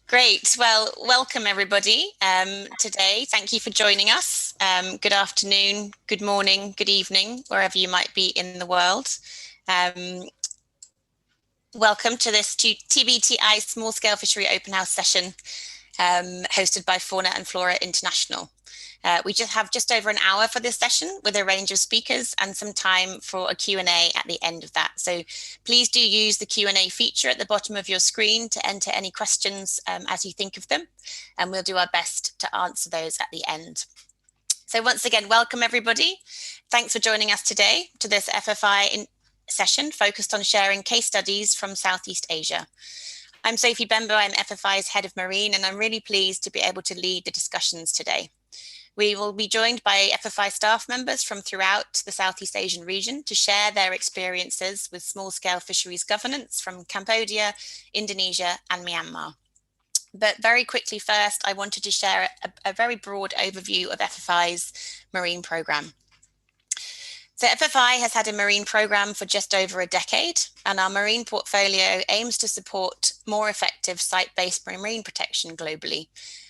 Great. Well, welcome everybody today. Thank you for joining us. Good afternoon, good morning, good evening, wherever you might be in the world. Welcome to this TBTI Small Scale Fishery Open House session hosted by Fauna and Flora International. We have just over an hour for this session with a range of speakers and some time for a Q&A at the end of that. So please do use the Q&A feature at the bottom of your screen to enter any questions as you think of them, and we'll do our best to answer those at the end. So once again, welcome everybody. Thanks for joining us today to this FFI session focused on sharing case studies from Southeast Asia. I'm Sophie Bembo, I'm FFI's Head of Marine, and I'm really pleased to be able to lead the discussions today. We will be joined by FFI staff members from throughout the Southeast Asian region to share their experiences with small-scale fisheries governance from Cambodia, Indonesia, and Myanmar. But very quickly first, I wanted to share a very broad overview of FFI's marine programme. So FFI has had a marine programme for just over a decade, and our marine portfolio aims to support more effective site-based marine protection globally.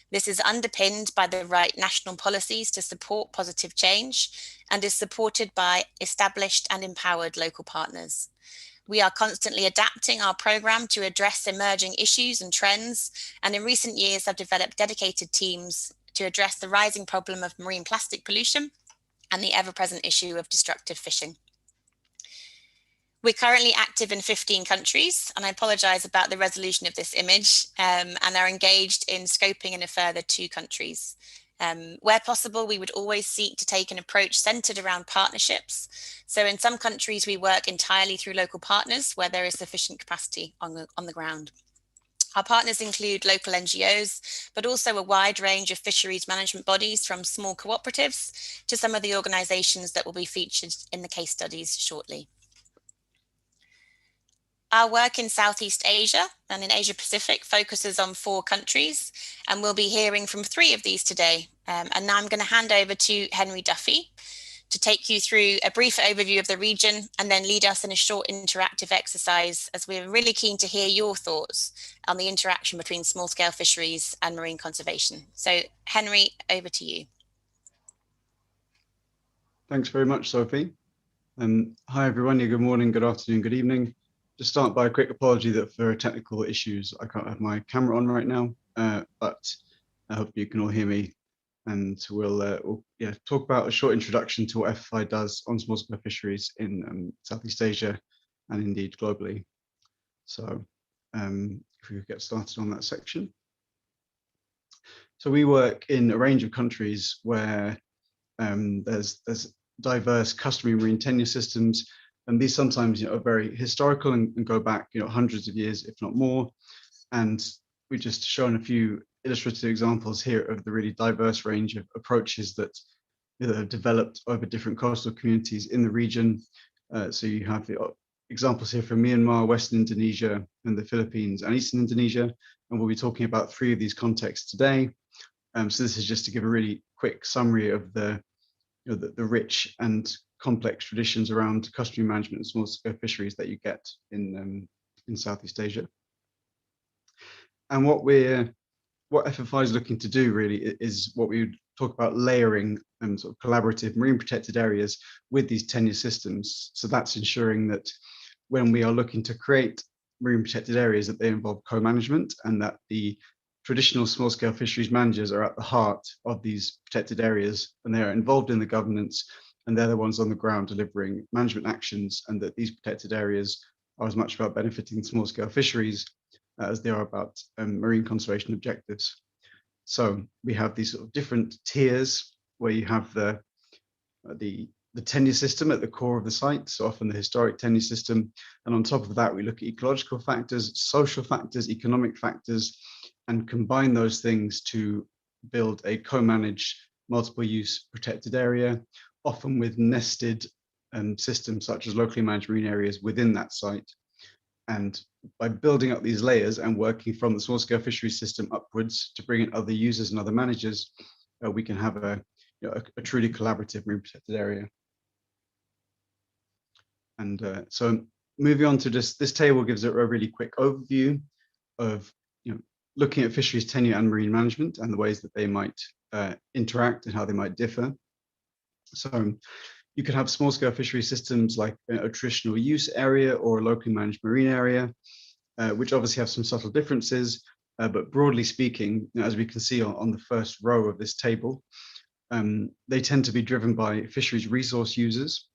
This is underpinned by the right national policies to support positive change and is supported by established and empowered local partners. We are constantly adapting our programme to address emerging issues and trends, and in recent years have developed dedicated teams to address the rising problem of marine plastic pollution and the ever-present issue of destructive fishing. We're currently active in 15 countries, and I apologise about the resolution of this image, and are engaged in scoping in a further 2 countries. Where possible, we would always seek to take an approach centred around partnerships. So in some countries, we work entirely through local partners where there is sufficient capacity on the ground. Our partners include local NGOs, but also a wide range of fisheries management bodies, from small cooperatives to some of the organisations that will be featured in the case studies shortly. Our work in Southeast Asia and in Asia Pacific focuses on 4 countries, and we'll be hearing from 3 of these today. And now I'm going to hand over to Henry Duffy to take you through a brief overview of the region and then lead us in a short interactive exercise, as we're really keen to hear your thoughts on the interaction between small-scale fisheries and marine conservation. So Henry, over to you. Thanks very much, Sophie. Hi everyone, good morning, good afternoon, good evening. Just start by a quick apology that for technical issues, I can't have my camera on right now, but I hope you can all hear me. And we'll talk about a short introduction to what FFI does on small-scale fisheries in Southeast Asia and indeed globally. So if we could get started on that section. So we work in a range of countries where there's diverse customary marine tenure systems, and these sometimes are very historical and go back hundreds of years, if not more. And we've just shown a few illustrative examples here of the really diverse range of approaches that have developed over different coastal communities in the region. So you have the examples here from Myanmar, Western Indonesia, and the Philippines and Eastern Indonesia, and we'll be talking about 3 of these contexts today. So this is just to give a really quick summary of the rich and complex traditions around customary management and small-scale fisheries that you get in Southeast Asia. And what FFI is looking to do really is what we would talk about layering sort of collaborative marine protected areas with these tenure systems. So that's ensuring that when we are looking to create marine protected areas, that they involve co-management, and that the traditional small-scale fisheries managers are at the heart of these protected areas, and they are involved in the governance, and they're the ones on the ground delivering management actions, and that these protected areas are as much about benefiting small-scale fisheries as they are about marine conservation objectives. So we have these sort of different tiers where you have the tenure system at the core of the site, so often the historic tenure system, and on top of that we look at ecological factors, social factors, economic factors, and combine those things to build a co-managed multiple use protected area, often with nested systems such as locally managed marine areas within that site. And by building up these layers and working from the small-scale fisheries system upwards to bring in other users and other managers, we can have a truly collaborative marine protected area. And so moving on to this table gives it a really quick overview of looking at fisheries tenure and marine management and the ways that they might interact and how they might differ. So you could have small-scale fishery systems like a traditional use area or a locally managed marine area, which obviously have some subtle differences, but broadly speaking, as we can see on the first row of this table, they tend to be driven by fisheries resource users,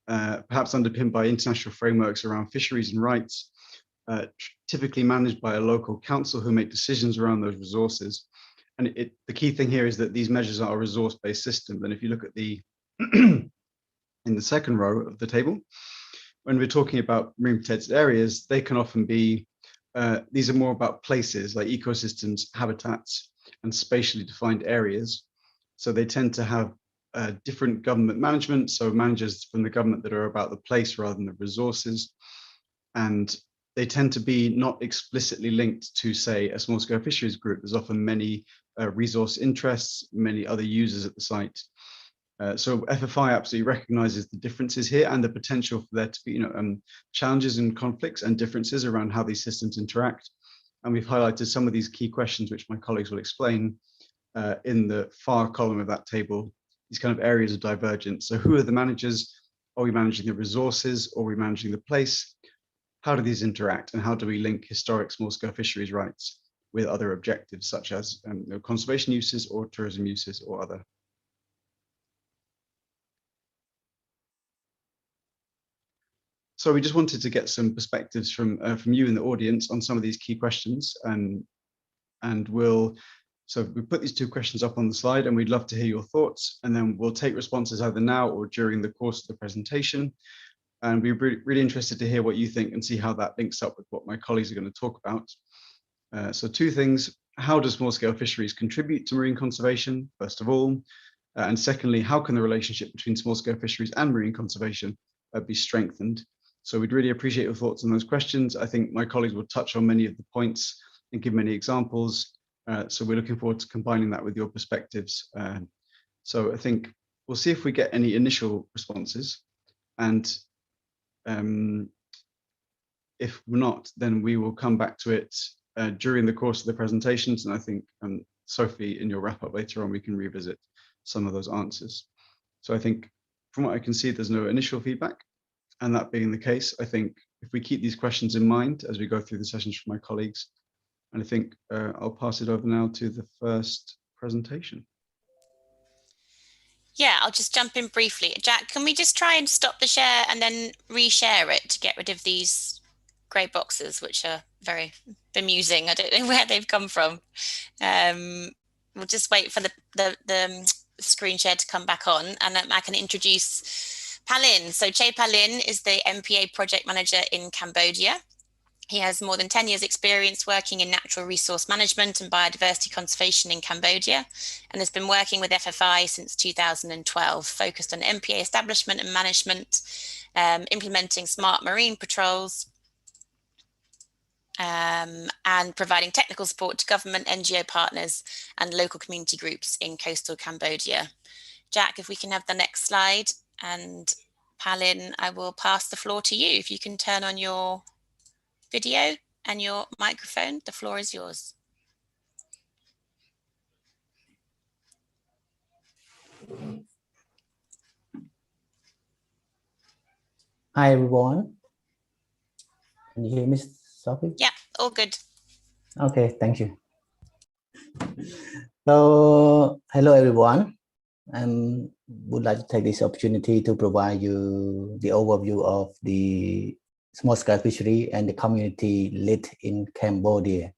perhaps underpinned by international frameworks around fisheries and rights, typically managed by a local council who make decisions around those resources. And the key thing here is that these measures are a resource-based system. And if you look at the in the second row of the table, when we're talking about marine protected areas, they can often be, these are more about places like ecosystems, habitats, and spatially defined areas. So they tend to have different government management, so managers from the government that are about the place rather than the resources. And they tend to be not explicitly linked to, say, a small-scale fisheries group. There's often many resource interests, many other users at the site. So FFI absolutely recognizes the differences here and the potential for there to be, challenges and conflicts and differences around how these systems interact. And we've highlighted some of these key questions, which my colleagues will explain in the far column of that table, these kind of areas of divergence. So who are the managers? Are we managing the resources or are we managing the place? How do these interact and how do we link historic small-scale fisheries rights with other objectives such as conservation uses or tourism uses or other? So we just wanted to get some perspectives from you in the audience on some of these key questions, and so we put these two questions up on the slide and we'd love to hear your thoughts, and then we'll take responses either now or during the course of the presentation. And we're really interested to hear what you think and see how that links up with what my colleagues are going to talk about. So two things: how do small-scale fisheries contribute to marine conservation, first of all? And secondly, how can the relationship between small-scale fisheries and marine conservation be strengthened? So we'd really appreciate your thoughts on those questions. I think my colleagues will touch on many of the points and give many examples. So we're looking forward to combining that with your perspectives. So I think we'll see if we get any initial responses. And if not, then we will come back to it during the course of the presentations. And I think, Sophie, in your wrap up later on, we can revisit some of those answers. So I think from what I can see, there's no initial feedback. And that being the case, I think if we keep these questions in mind as we go through the sessions from my colleagues, and I think I'll pass it over now to the first presentation. Yeah, I'll just jump in briefly. Jack, can we just try and stop the share and then reshare it to get rid of these grey boxes, which are very bemusing. I don't know where they've come from. We'll just wait for the screen share to come back on, and I can introduce Palin. So Che Palin is the MPA project manager in Cambodia. He has more than 10 years experience working in natural resource management and biodiversity conservation in Cambodia, and has been working with FFI since 2012, focused on MPA establishment and management, implementing smart marine patrols, and providing technical support to government, NGO partners and local community groups in coastal Cambodia. Jack, if we can have the next slide, and Palin, I will pass the floor to you. If you can turn on your video and your microphone, the floor is yours. Hi everyone. Can you hear me, Sophie? Yeah, all good. Okay, thank you. So, hello everyone. I would like to take this opportunity to provide you the overview of the small-scale fishery and the community lit in Cambodia.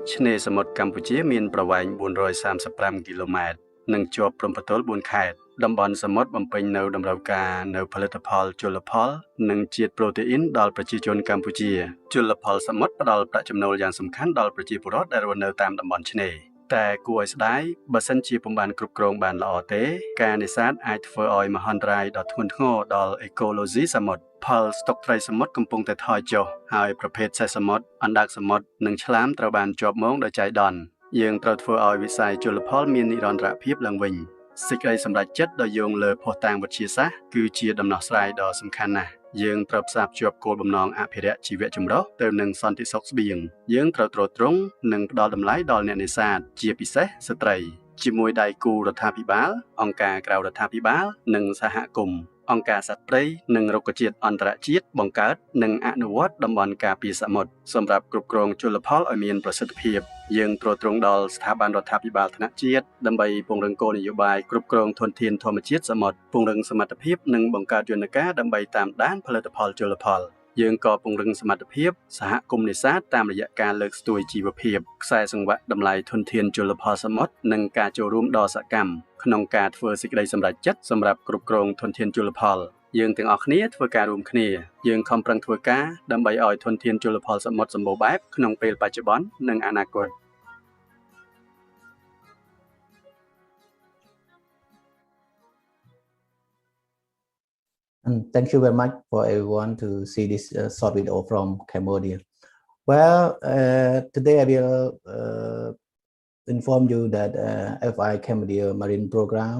Chne samot Cambodia មានប្រវែង 435 គីឡូម៉ែត្រ និងជាប់ព្រំប្រទល់ 4 ខេត្ត តំបន់សមុទ្របំពេញនៅតម្រូវការនៅផលិតផលជលផល និងជាតិប្រូតេអ៊ីនដល់ប្រជាជនកម្ពុជា ជលផលសមុទ្រផ្ដល់ប្រាក់ចំណូលយ៉ាងសំខាន់ដល់ប្រជាពលរដ្ឋដែលរស់នៅតាមតំបន់ឆ្នេរ តែគួរឲ្យស្ដាយបើសិនជាពុំបានគ្រប់គ្រងបានល្អទេ ការនេសាទអាចធ្វើឲ្យមហន្តរាយដ៏ធ្ងន់ធ្ងរដល់អេកូឡូស៊ីសមុទ្រ ផលស្តុកត្រីសមុទ្រកំពុងតែថយចុះ ហើយប្រភេទសេះសមុទ្រ អណ្ដើកសមុទ្រ និងឆ្លាមត្រូវបានជាប់មងដោយចៃដន្យ យើងត្រូវធ្វើឲ្យវិស័យជលផលមាននិរន្តរភាពឡើងវិញ ស សេចក្តីសម្រេចចិត្តដ៏យោងលើភស្តុតាងវិទ្យាសាស្ត្រគឺជាដំណោះស្រាយដ៏សំខាន់ណាស់យើងត្រូវផ្សារភ្ជាប់គោលបំណងអភិរក្សជីវៈចម្រុះទៅនឹងសន្តិសុខស្បៀងយើងត្រូវទ្រទ្រង់និងផ្ដល់តម្លៃដល់អ្នកនេសាទជាពិសេសស្ត្រីជាមួយដៃគូរដ្ឋាភិបាលអង្គការក្រៅរដ្ឋាភិបាលនិងសហគមន៍អង្គការសត្វព្រៃនិងរុក្ខជាតិអន្តរជាតិបង្កើតនិងអនុវត្តតំបន់ការពារសមុទ្រសម្រាប់គ្រប់គ្រងជលផលឲ្យមានប្រសិទ្ធភាពយើងទ្រទ្រង់ដល់ស្ថាប័នរដ្ឋាភិបាលថ្នាក់ជាតិដើម្បីពង្រឹងគោលនយោបាយគ្រប់គ្រងធនធានធម្មជាតិសមុទ្រពង្រឹងសមត្ថភាពនិងបង្កើតយន្តការដើម្បីតាមដានផលិតផលជលផលយើងក៏ពង្រឹងសមត្ថភាពសហគមន៍នេសាទតាមរយៈការលើកស្ទួយជីវភាពខ្សែសង្វាក់តម្លៃធនធានជលផលសមុទ្រនិងការចូលរួមដ៏សកម្មក្នុងការធ្វើសេចក្តីសម្រេចចិត្តសម្រាប់គ្រប់គ្រងធនធានជលផលយើងទាំងអស់គ្នាធ្វើការរួមគ្នាយើងខំប្រឹងធ្វើការដើម្បីឲ្យធនធានជលផលសមុទ្រសម្បូរបែបក្នុងពេលបច្ចុប្បន្ននិងអនាគតAnd thank you very much for everyone to see this short video from Cambodia. Well, today I will inform you that FI Cambodia Marine Program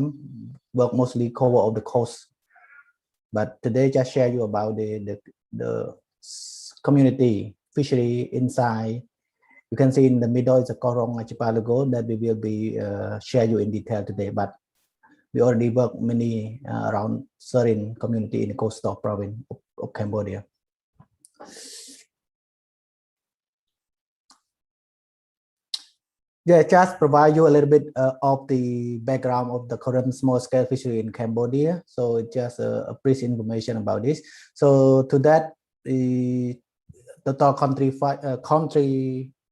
work mostly cover of the coast. But today just share you about the community fishery inside. You can see in the middle is a Korong archipelago that we will be share you in detail today. But we already work many around certain community in the coastal province of Cambodia. Yeah, just provide you a little bit of the background of the current small-scale fishery in Cambodia. So just a brief information about this. So to that, the total country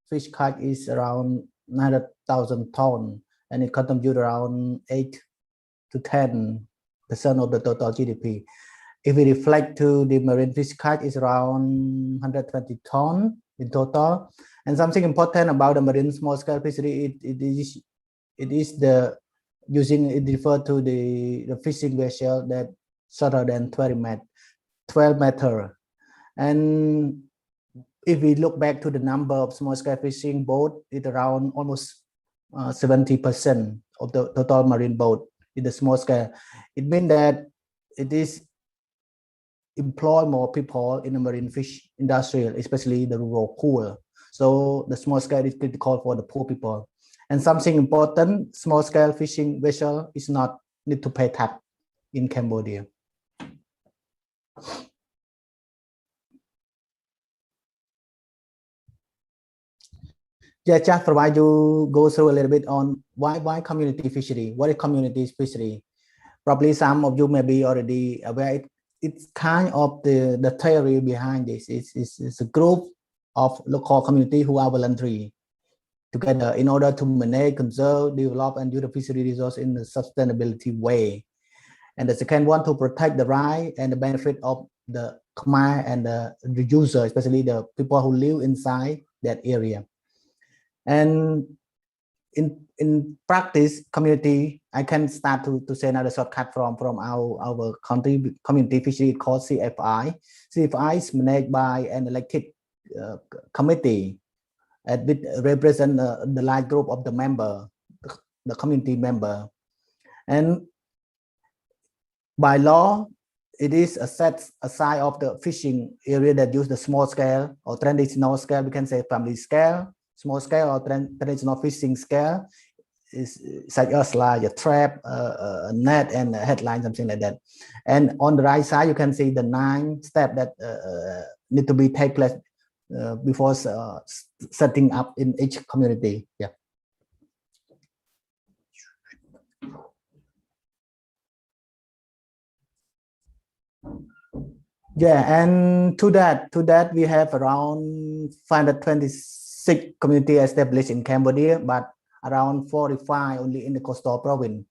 fish catch is around 900,000 tons, and it contributes around 8 to 10% of the total GDP. If we reflect to the marine fish catch is around 120 tons in total. And something important about the marine small-scale fishery, it is the using it refer to the fishing vessel that shorter than 12 meters. And if we look back to the number of small-scale fishing boat, it's around almost 70% of the total marine boat in the small scale. It means that it is employ more people in the marine fish industry, especially the rural poor. So the small scale is critical for the poor people. And something important, small scale fishing vessel is not need to pay tax in Cambodia. Yeah, just provide you go through a little bit on why community fishery. What is community fishery? Probably some of you may be already aware. It's kind of the theory behind this. It's a group of local community who are voluntary together in order to manage, conserve, develop, and use the fishery resource in a sustainability way. And the second one, to protect the right and the benefit of the Khmer and the user, especially the people who live inside that area. And in practice, community, I can start to say another shortcut from our country community fishery called CFI. CFI is managed by an elected committee which represent the large group of the member, the community member. And by law, it is a set aside of the fishing area that use the small scale or traditional scale. We can say family scale, small scale or traditional fishing scale, is such as like a trap, a net, and a headline, something like that. And on the right side, you can see the 9 steps that need to be take place before setting up in each community. Yeah. Yeah, and to that we have around 526 community established in Cambodia, but around 45 only in the coastal province.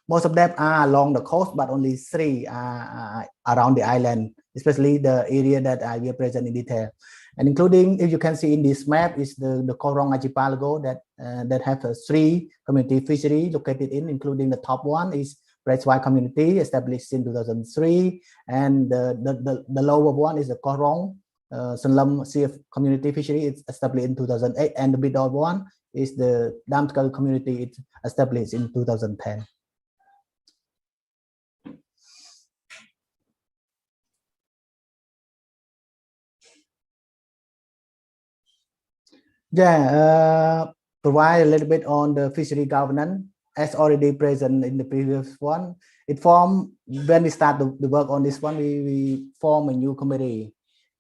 Most of them are along the coast, but only 3 are around the island, especially the area that I will present in detail. And including, if you can see in this map, is the Korong archipelago that have 3 community fishery located in, including the top one is Freshwater community established in 2003, and the lower one is the Korong Sanlam CF community fishery. It's established in 2008, and the middle one is the Damskal community. It's established in 2010. Yeah, provide a little bit on the fishery governance as already present in the previous one. It formed when we start the work on this one. We form a new committee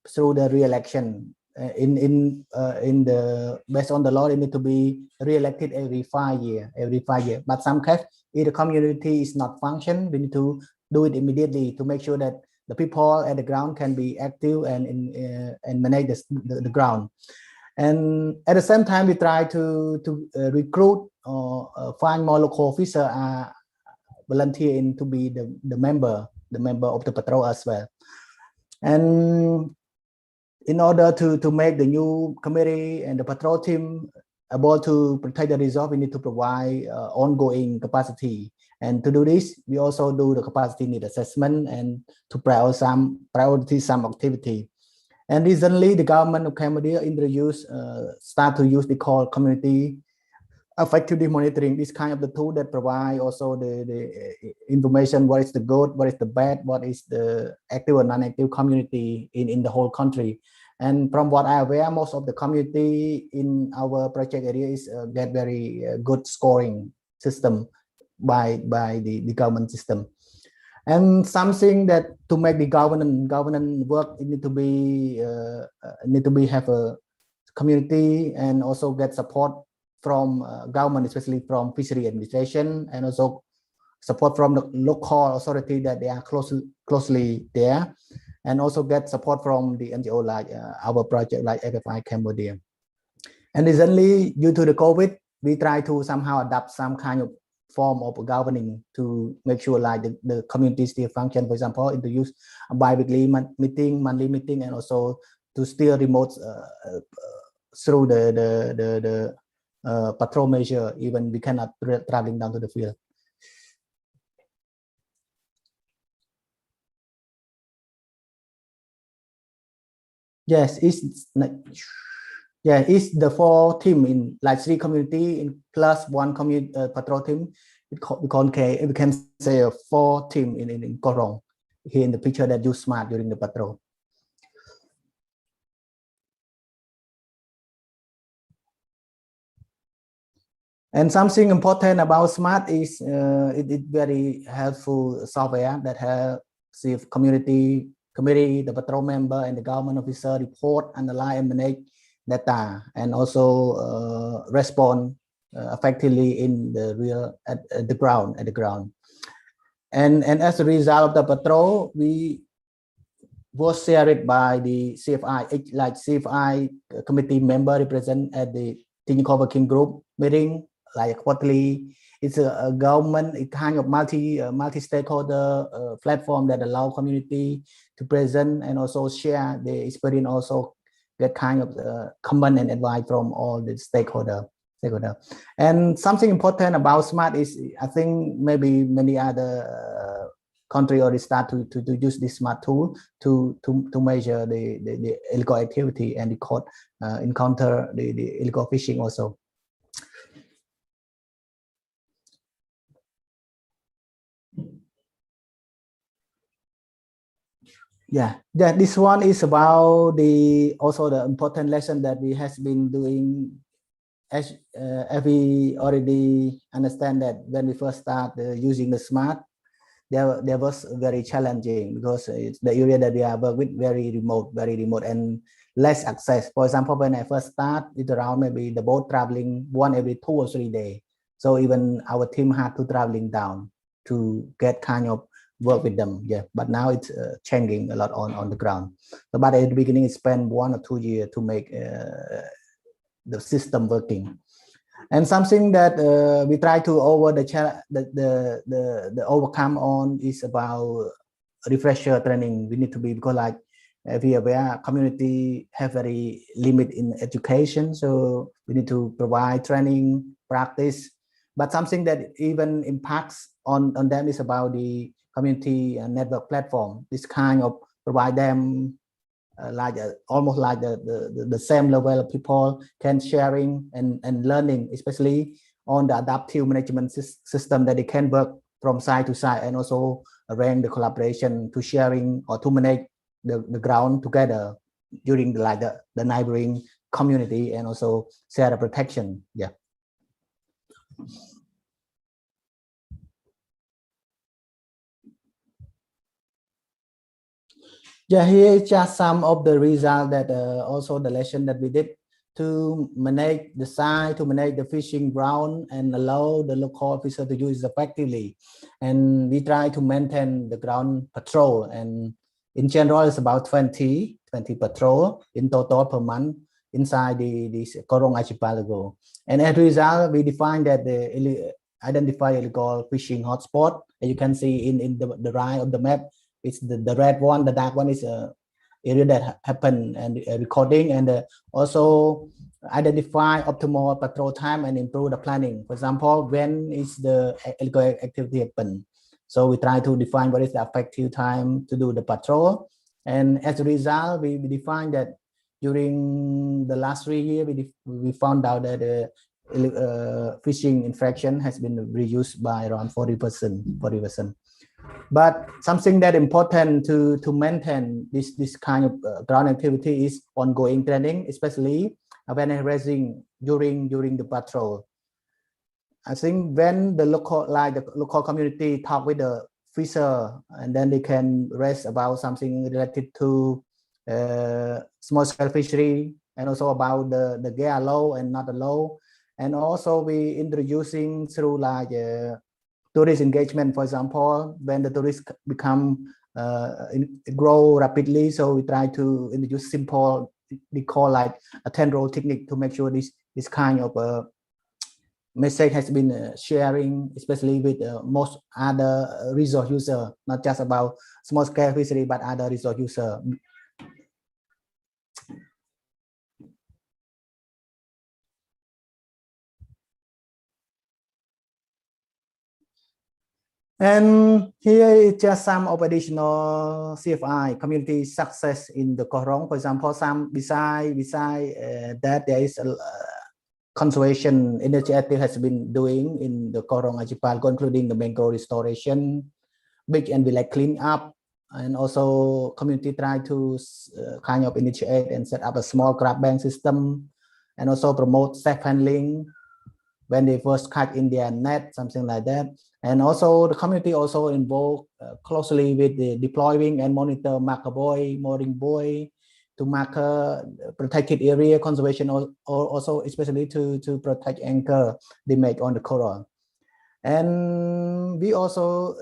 through the re-election. In the based on the law, it need to be re-elected every 5 years. But some case, if the community is not function, we need to do it immediately to make sure that the people at the ground can be active and manage the ground. And at the same time, we try to recruit or find more local officers volunteer in to be the member of the patrol as well. And in order to make the new committee and the patrol team able to protect the reserve, we need to provide ongoing capacity. And to do this, we also do the capacity need assessment and to prioritize some activity. And recently, the government of Cambodia introduced, start to use the call community effectively monitoring, this kind of the tool that provide also the information, what is the good, what is the bad, what is the active or non-active community in the whole country. And from what I aware, most of the community in our project area is get very good scoring system by the government system. And something that to make the governance work, it need to be have a community and also get support from government, especially from fishery administration, and also support from the local authority that they are closely there, and also get support from the NGO like our project like FFI Cambodia. And recently, due to the COVID, we try to somehow adapt some kind of form of governing to make sure like the community still function. For example, introduce a bi-weekly meeting, monthly meeting, and also to still remote through the patrol measure, even we cannot traveling down to the field. Yes, it's the 4 team in like 3 community in plus 1 community patrol team. We can say a 4 team in Korong here in the picture that use smart during the patrol. And something important about smart is it very helpful software that helps the community committee, the patrol member, and the government officer report, analyze, and manage data, and also respond effectively in the real at the ground. And as a result of the patrol, we was shared by the CFI, like CFI committee member represent at the technical working group meeting, like quarterly. It's a government, a kind of multi-stakeholder platform that allow community to present and also share the experience, also get kind of comment and advice from all the stakeholder. And something important about smart is, I think maybe many other country already start to use this smart tool to measure the illegal activity and encounter the illegal fishing also. Yeah, this one is about also the important lesson that we has been doing. As we already understand that when we first start using the smart, there was very challenging because it's the area that we are work with very remote and less access. For example, when I first start, it's around maybe the boat traveling 1 every 2 or 3 days. So even our team had to traveling down to get kind of work with them. Yeah, but now it's changing a lot on the ground. So, but at the beginning, it spent 1 or 2 years to make the system working. And something that we try to overcome on is about refresher training. We need to be, because like we are aware, community have very limit in education, so we need to provide training, practice. But something that even impacts on them is about the community network platform. This kind of provide them like almost like the same level of people can sharing and learning, especially on the adaptive management system, that they can work from side to side and also arrange the collaboration to sharing or to manage the ground together during the neighboring community and also share the protection. Yeah. Yeah, here is just some of the results that also the lesson that we did to manage the site, to manage the fishing ground and allow the local officer to use it effectively. And we try to maintain the ground patrol, and in general it's about 20 patrol in total per month inside this Korong archipelago. And as a result, we define that the identify illegal fishing hotspot. As you can see in the right of the map, it's the red one, the dark one is area that happen and recording, and also identify optimal patrol time and improve the planning. For example, when is the illegal activity happen? So we try to define what is the effective time to do the patrol. And as a result, we define that during the last 3 years, we found out that fishing infraction has been reduced by around 40%. But something that important to maintain this kind of ground activity is ongoing training, especially when raising during the patrol. I think when the local community talk with the fisher, and then they can raise about something related to small scale fishery, and also about the gear low and not low, and also we introducing through like tourist engagement. For example, when the tourists grow rapidly, so we try to introduce simple, we call like a 10-row technique to make sure this kind of message has been sharing, especially with most other resource user, not just about small scale fishery, but other resource user. And here is just some of additional CFI community success in the Korong. For example, some beside that there is a conservation initiative has been doing in the Korong archipelago, including the mangrove restoration, beach and village clean up, and also community try to kind of initiate and set up a small crab bank system, and also promote safe handling when they first catch in their net, something like that. And also the community also involved closely with the deploying and monitor marker buoy, mooring buoy, to mark protected area conservation, or also especially to protect anchor damage on the coral. And we also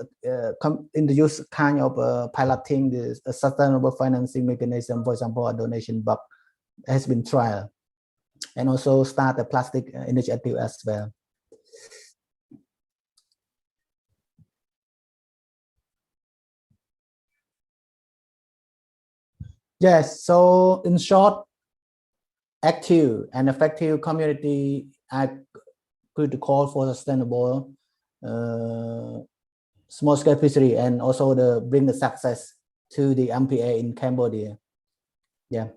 introduce kind of piloting this sustainable financing mechanism. For example, a donation box has been tried, and also start a plastic initiative as well. Yes, so in short, active and effective community are critical for sustainable small scale fishery, and also bring the success to the MPA in Cambodia. Yeah.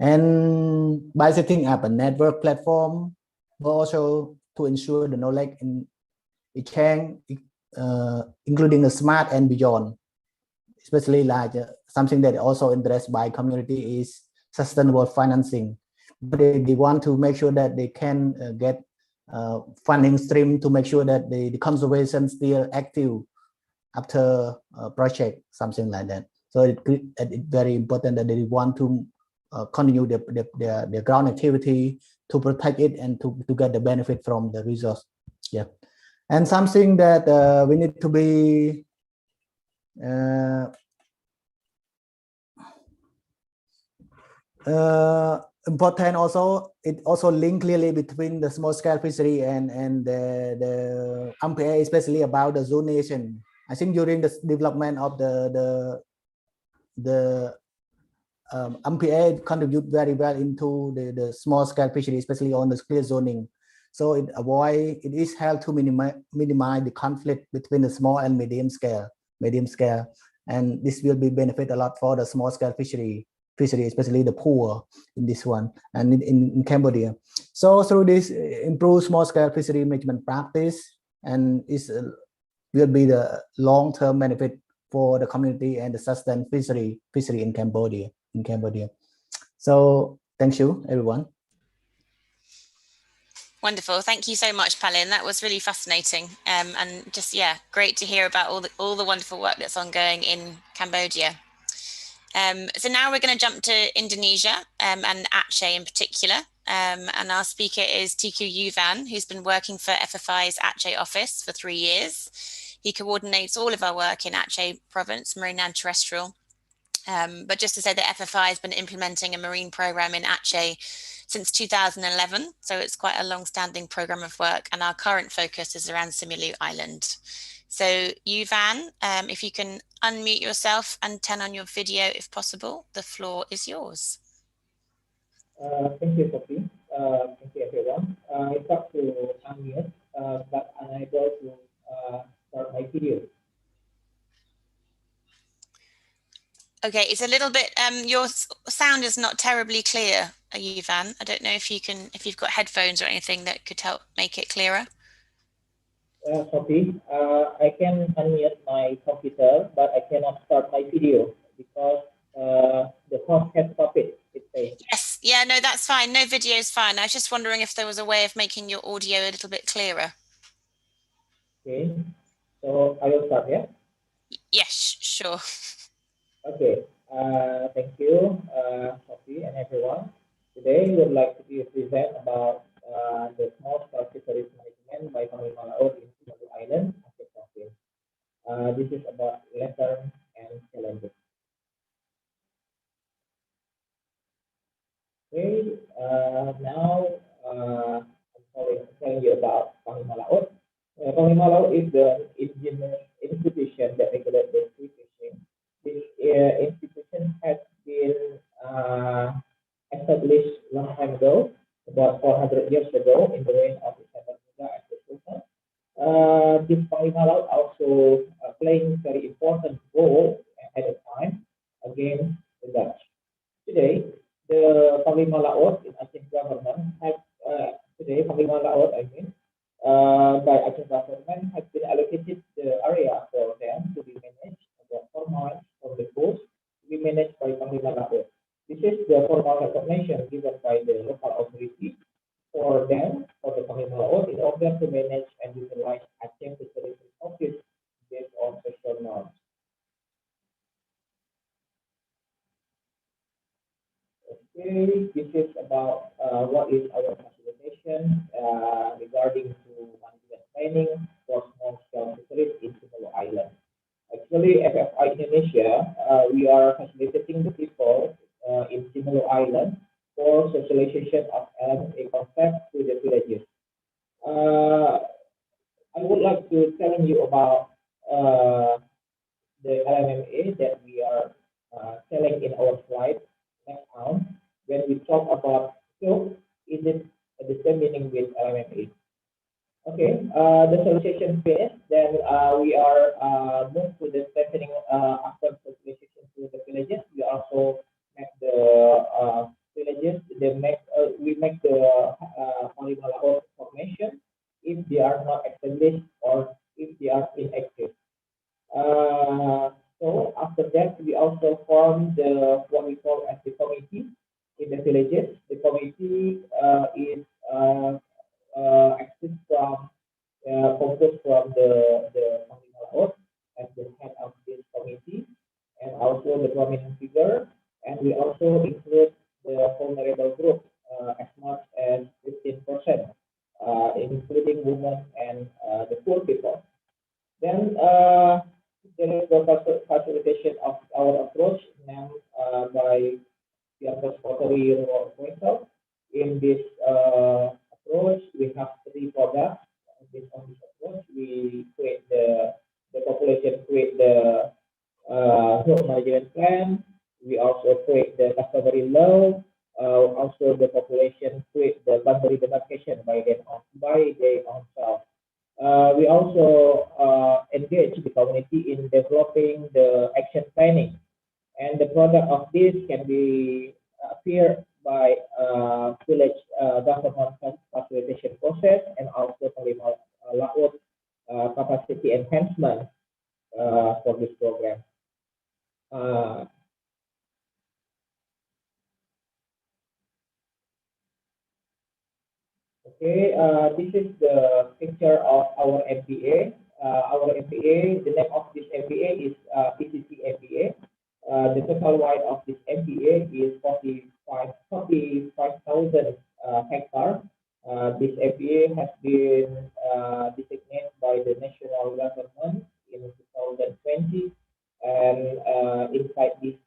And by setting up a network platform, but also to ensure the knowledge in exchange, including the smart and beyond, especially like something that also addressed by community is sustainable financing. But they want to make sure that they can get funding stream to make sure that the conservation still active after a project, something like that. So it's very important that they want to continue their ground activity to protect it and to get the benefit from the resource. Yeah. And something that we need to be important also, it also link clearly between the small scale fishery and the MPA, especially about the zonation. I think during the development of the MPA contribute very well into the small scale fishery, especially on the clear zoning. So it is help to minimize the conflict between the small and medium scale, and this will be benefit a lot for the small scale fishery, especially the poor in this one and in Cambodia. So through this improved small scale fishery management practice, and will be the long-term benefit for the community and the sustained fishery in Cambodia. So thank you, everyone. Wonderful. Thank you so much, Palin. That was really fascinating. And just, yeah, great to hear about all the wonderful work that's ongoing in Cambodia. So now we're going to jump to Indonesia and Aceh in particular. And our speaker is Tiku Yuvan, who's been working for FFI's Aceh office for 3 years. He coordinates all of our work in Aceh province, marine and terrestrial. But just to say that FFI has been implementing a marine program in Aceh since 2011. So it's quite a long-standing program of work. And our current focus is around Simeulue Island. So Yuvan, if you can unmute yourself and turn on your video if possible, the floor is yours. Thank you, Sophie. Thank you, everyone. I talked to unmute, but unable to start my video. Okay, it's a little bit, your sound is not terribly clear, Yuvan. I don't know if you've got headphones or anything that could help make it clearer. Sophie, I can unmute my computer, but I cannot start my video because the host has stopped it. Yes, yeah, no, that's fine. No video is fine. I was just wondering if there was a way of making your audio a little bit clearer. Okay, so I will start, yeah? Yes, sure. Okay, thank you, Sophie and everyone. Today, we would like to present about the small-scale fisheries management by Panglima LAOT in Simeulue Island, Aceh Province. This is about lessons and challenges. Okay, now I'm telling you about Panglima LAOT. Panglima LAOT is the institution that regulates the sea fishing. This institution has been established long time ago, about 400 years ago, in the reign of Isabella as the Sultan. This Panglima LAOT also playing very important role at the time against the Dutch. Today, the Panglima LAOT in Aceh government has Panglima LAOT, by Aceh government has been allocated the area for them to be managed, about 4 miles from the coast to be managed by Panglima LAOT. This is the formal recognition given by the local authority for them, for the Panglima LAOT, in order to manage and utilize Aceh fisheries resources based on social norms. Okay, this is about what is our facilitation regarding to management training for small-scale fisheries in Simeulue Island. Actually, FFI Indonesia, we are facilitating the people in Simeulue Island for socialization of LMMA concepts to the villages. I would like to tell you about the LMMA that we are telling in our slide next on. When we talk about scope, is it the same meaning with LMMA? Okay, the socialization phase, then we are moved to the strengthening after socialization to the villages. We also make the villages, we make the Panglima LAOT formation if they are not established or if they are inactive. So after that, we also form the what we call as the committee in the villages. The committee is exists from composed from the Panglima LAOT as the head of this committee, and also the prominent figure, and we also include the vulnerable group as much as 15%, including women and the poor people. Then there is the facilitation of our approach named by the pottery approach. In this approach, we have 3 products. Based on this approach, we create the population create the group management plan. We also create the customary law. Also, the population create the boundary demarcation by their own self. We also engage the community in developing the action planning, and the product of this can be appear by village government facilitation process and also Panglima LAOT capacity enhancement for this program. Okay, Okay, this is the picture of our MPA. Our MPA, the name of this MPA is PCC MPA. The total wide of this MPA is 45,000 hectares. This MPA has been designated by the national government in 2020, and inside this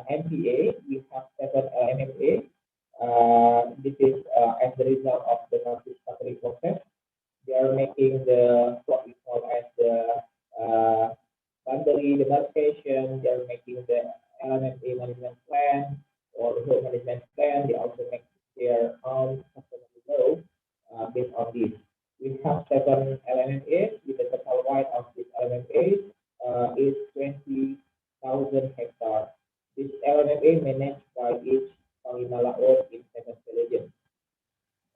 MPA we have 7 LMMA. This is as the result of the participatory process. They are making the what we call as the boundary demarcation. They are making the LMMA management plan or the whole management plan. They also make their own customary law based on this. We have 7 LMMAs with the total wide of these LMMAs is 20,000 hectares. This LMMA managed by each Panglima LAOT in 7 villages.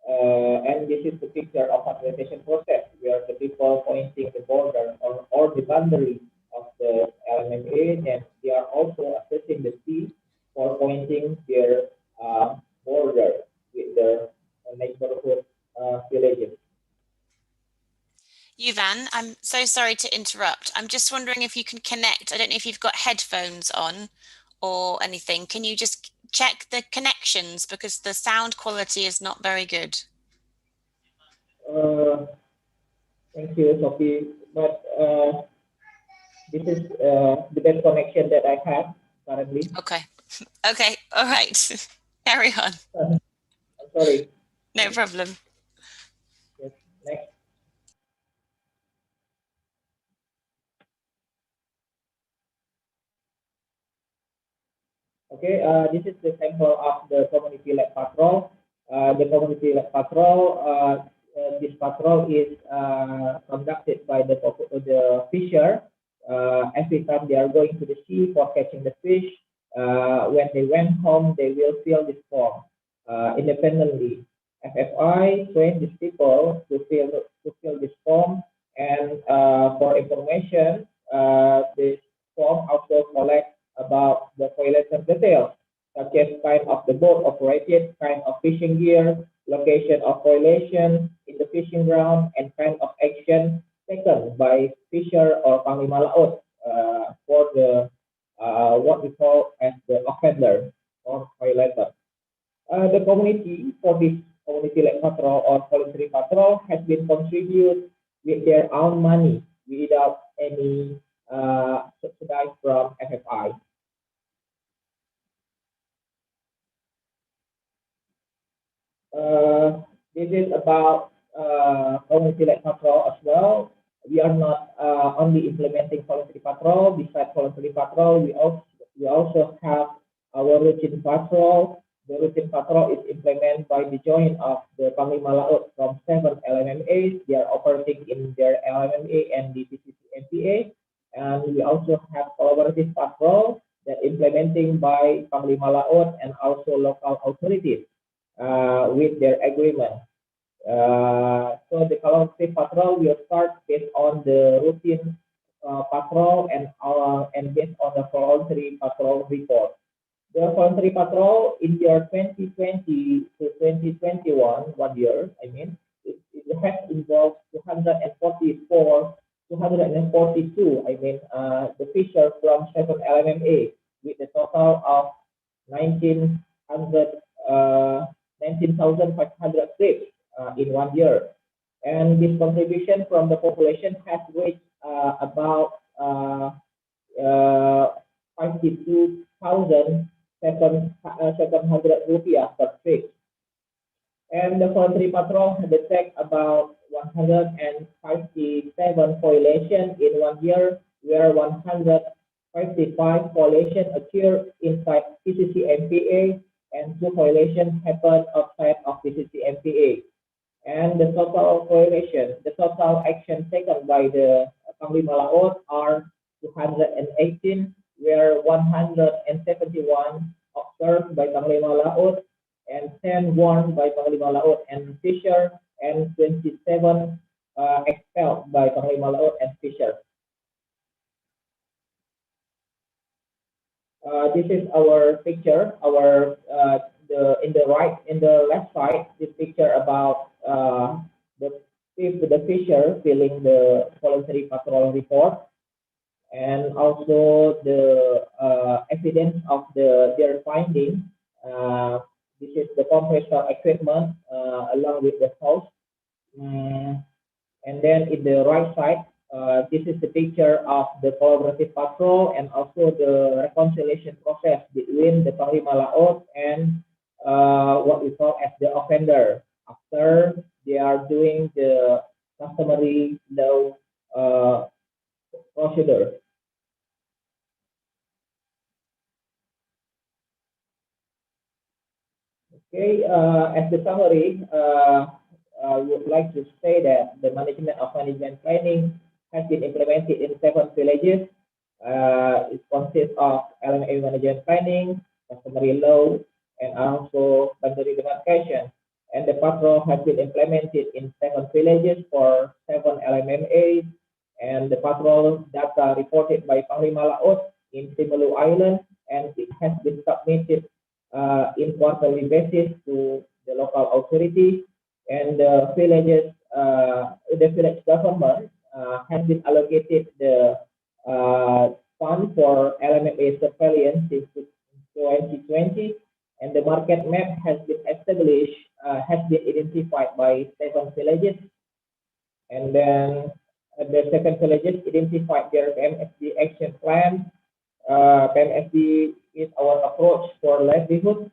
And this is the picture of facilitation process where the people pointing the border or the boundary of the LMMA, and they are also assessing the sea for pointing their border with the neighborhood villages. Yuvan, I'm so sorry to interrupt. I'm just wondering if you can connect. I don't know if you've got headphones on or anything. Can you just check the connections because the sound quality is not very good? Thank you, Sophie. But this is the best connection that I have currently. Okay. Okay. All right. Carry on. I'm sorry. No problem. Yes. Next. Okay, this is the sample of the community-led patrol. The community-led patrol, this patrol is conducted by the fisher. Every time they are going to the sea for catching the fish, when they went home, they will fill this form independently. FFI train these people to fill this form, and for information, this form also collects about the violation details, such as kind of the boat operated, kind of fishing gear, location of violation in the fishing ground, and kind of action taken by fisher or Panglima LAOT for the what we call as the offender or violator. The community for this community-led patrol or voluntary patrol has been contributed with their own money without any subsidized from FFI. This is about voluntary patrol as well. We are not only implementing voluntary patrol. Besides voluntary patrol, we also have our routine patrol. The routine patrol is implemented by the joint of the Panglima LAOT from 7 LMMAs. They are operating in their LMMA and the PCC MPA. And we also have collaborative patrol that implementing by Panglima LAOT and also local authorities with their agreement. So the collaborative patrol will start based on the routine patrol and based on the voluntary patrol report. The voluntary patrol in year 2020 to 2021, 1 year, I mean, it has involved 242, I mean, the fisher from 7 LMMA with a total of 19,500 trips in 1 year. And this contribution from the population has reached about 52,700 rupiah per trip. And the voluntary patrol detect about 157 violations in 1 year, where 155 violations occur inside PCC MPA and 2 violations happen outside of PCC MPA. And the total violation, the total action taken by the Panglima LAOT are 218, where 171 observed by Panglima LAOT and 10 warned by Panglima LAOT and fisher, and 27 expelled by Panglima LAOT and fisher. This is our picture, in the left side, this picture about the fisher filling the voluntary patrol report, and also the evidence of their finding. This is the compressor equipment along with the hose. And then in the right side, this is the picture of the collaborative patrol and also the reconciliation process between the Panglima LAOT and what we call as the offender after they are doing the customary law procedure. Okay, as the summary, I would like to say that the management of management planning has been implemented in 7 villages. It consists of LMMA management planning, customary law, and also boundary demarcation. And the patrol has been implemented in 7 villages for 7 LMMAs. And the patrol data reported by Panglima LAOT in Simeulue Island, and it has been submitted in quarterly basis to the local authority. And the villages, the village government has been allocated the fund for LMMA surveillance since 2020, and the market map has been established, has been identified by 7 villages, and then the 7 villages identified their PMSD action plan. PMSD is our approach for livelihood,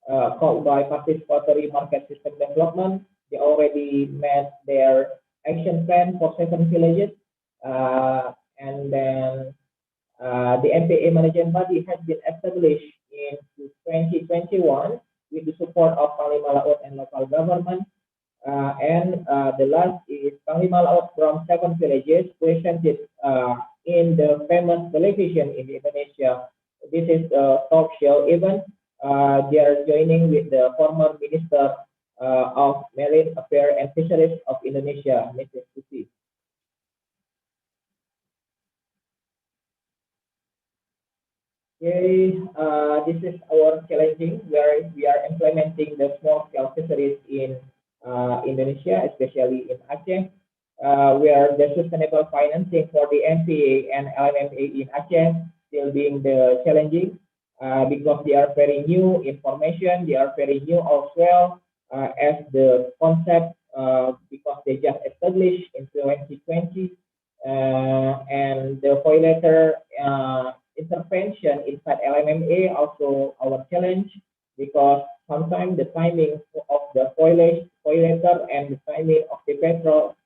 called by participatory market system development. They already met their action plan for 7 villages, and then the MPA management body has been established in 2021 with the support of Panglima LAOT and local government. And the last is Panglima LAOT from 7 villages presented in the famous television in Indonesia. This is a talk show event. They are joining with the former Minister of Marine Affairs and Fisheries of Indonesia, Mrs. Susi. Okay, this is our challenging where we are implementing the small-scale fisheries in Indonesia, especially in Aceh, where the sustainable financing for the MPA and LMMA in Aceh still being the challenging because they are very new information, they are very new as well as the concept because they just established in 2020 and the violator intervention inside LMMA also our challenge because sometimes the timing of the violator and the timing of the patrol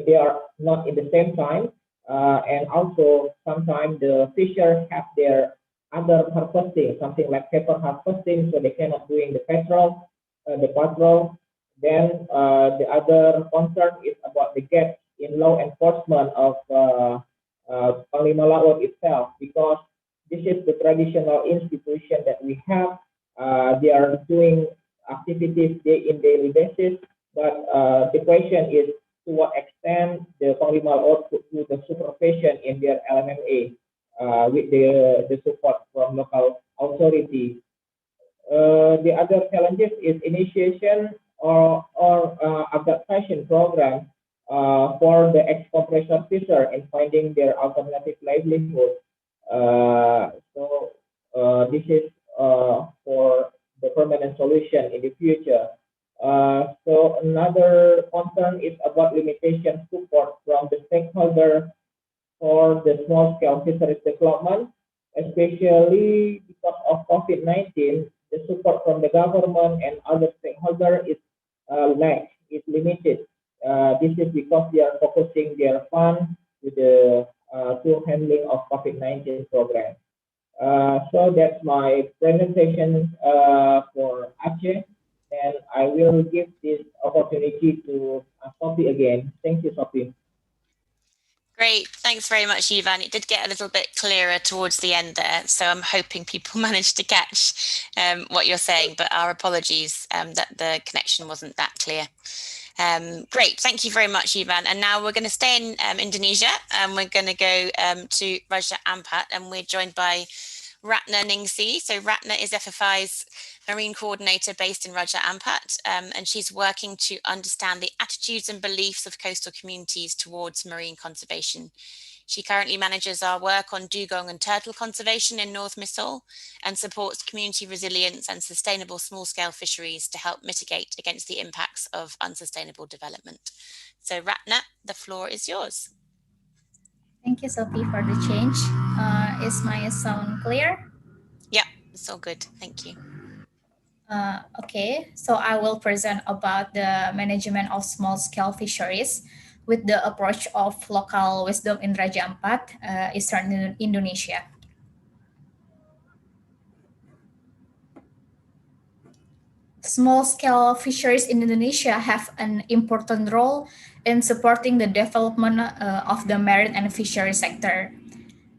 they are not in the same time, and also sometimes the fishers have their other harvesting, something like pepper harvesting, so they cannot doing the patrol. Then the other concern is about the gap in law enforcement of Panglima LAOT itself, because this is the traditional institution that we have. They are doing activities day in daily basis, but the question is to what extent the Panglima LAOT could do the supervision in their LMMA with the support from local authority. The other challenges is initiation or adaptation program for the ex-compressor fisher in finding their alternative livelihood. This is for the permanent solution in the future. So another concern is about limitation support from the stakeholder for the small-scale fisheries development, especially because of COVID-19. The support from the government and other stakeholders is limited. This is because they are focusing their funds to the handling of COVID-19 program. So that's my presentation for Aceh, and I will give this opportunity to Sophie again. Thank you, Sophie. Great, thanks very much, Ivan. It did get a little bit clearer towards the end there, so I'm hoping people managed to catch what you're saying, but our apologies that the connection wasn't that clear. Great, thank you very much, Ivan. And now we're going to stay in Indonesia, and we're going to go to Raja Ampat, and we're joined by Ratna Ningsi. So Ratna is FFI's Marine Coordinator based in Raja Ampat, and she's working to understand the attitudes and beliefs of coastal communities towards marine conservation. She currently manages our work on dugong and turtle conservation in North MISOOL and supports community resilience and sustainable small-scale fisheries to help mitigate against the impacts of unsustainable development. So Ratna, the floor is yours. Thank you, Sophie, for the change. Is my sound clear? Yeah, it's all good. Thank you. Okay, so I will present about the management of small-scale fisheries with the approach of local wisdom in Raja Ampat, Eastern Indonesia. Small-scale fisheries in Indonesia have an important role in supporting the development of the marine and fishery sector.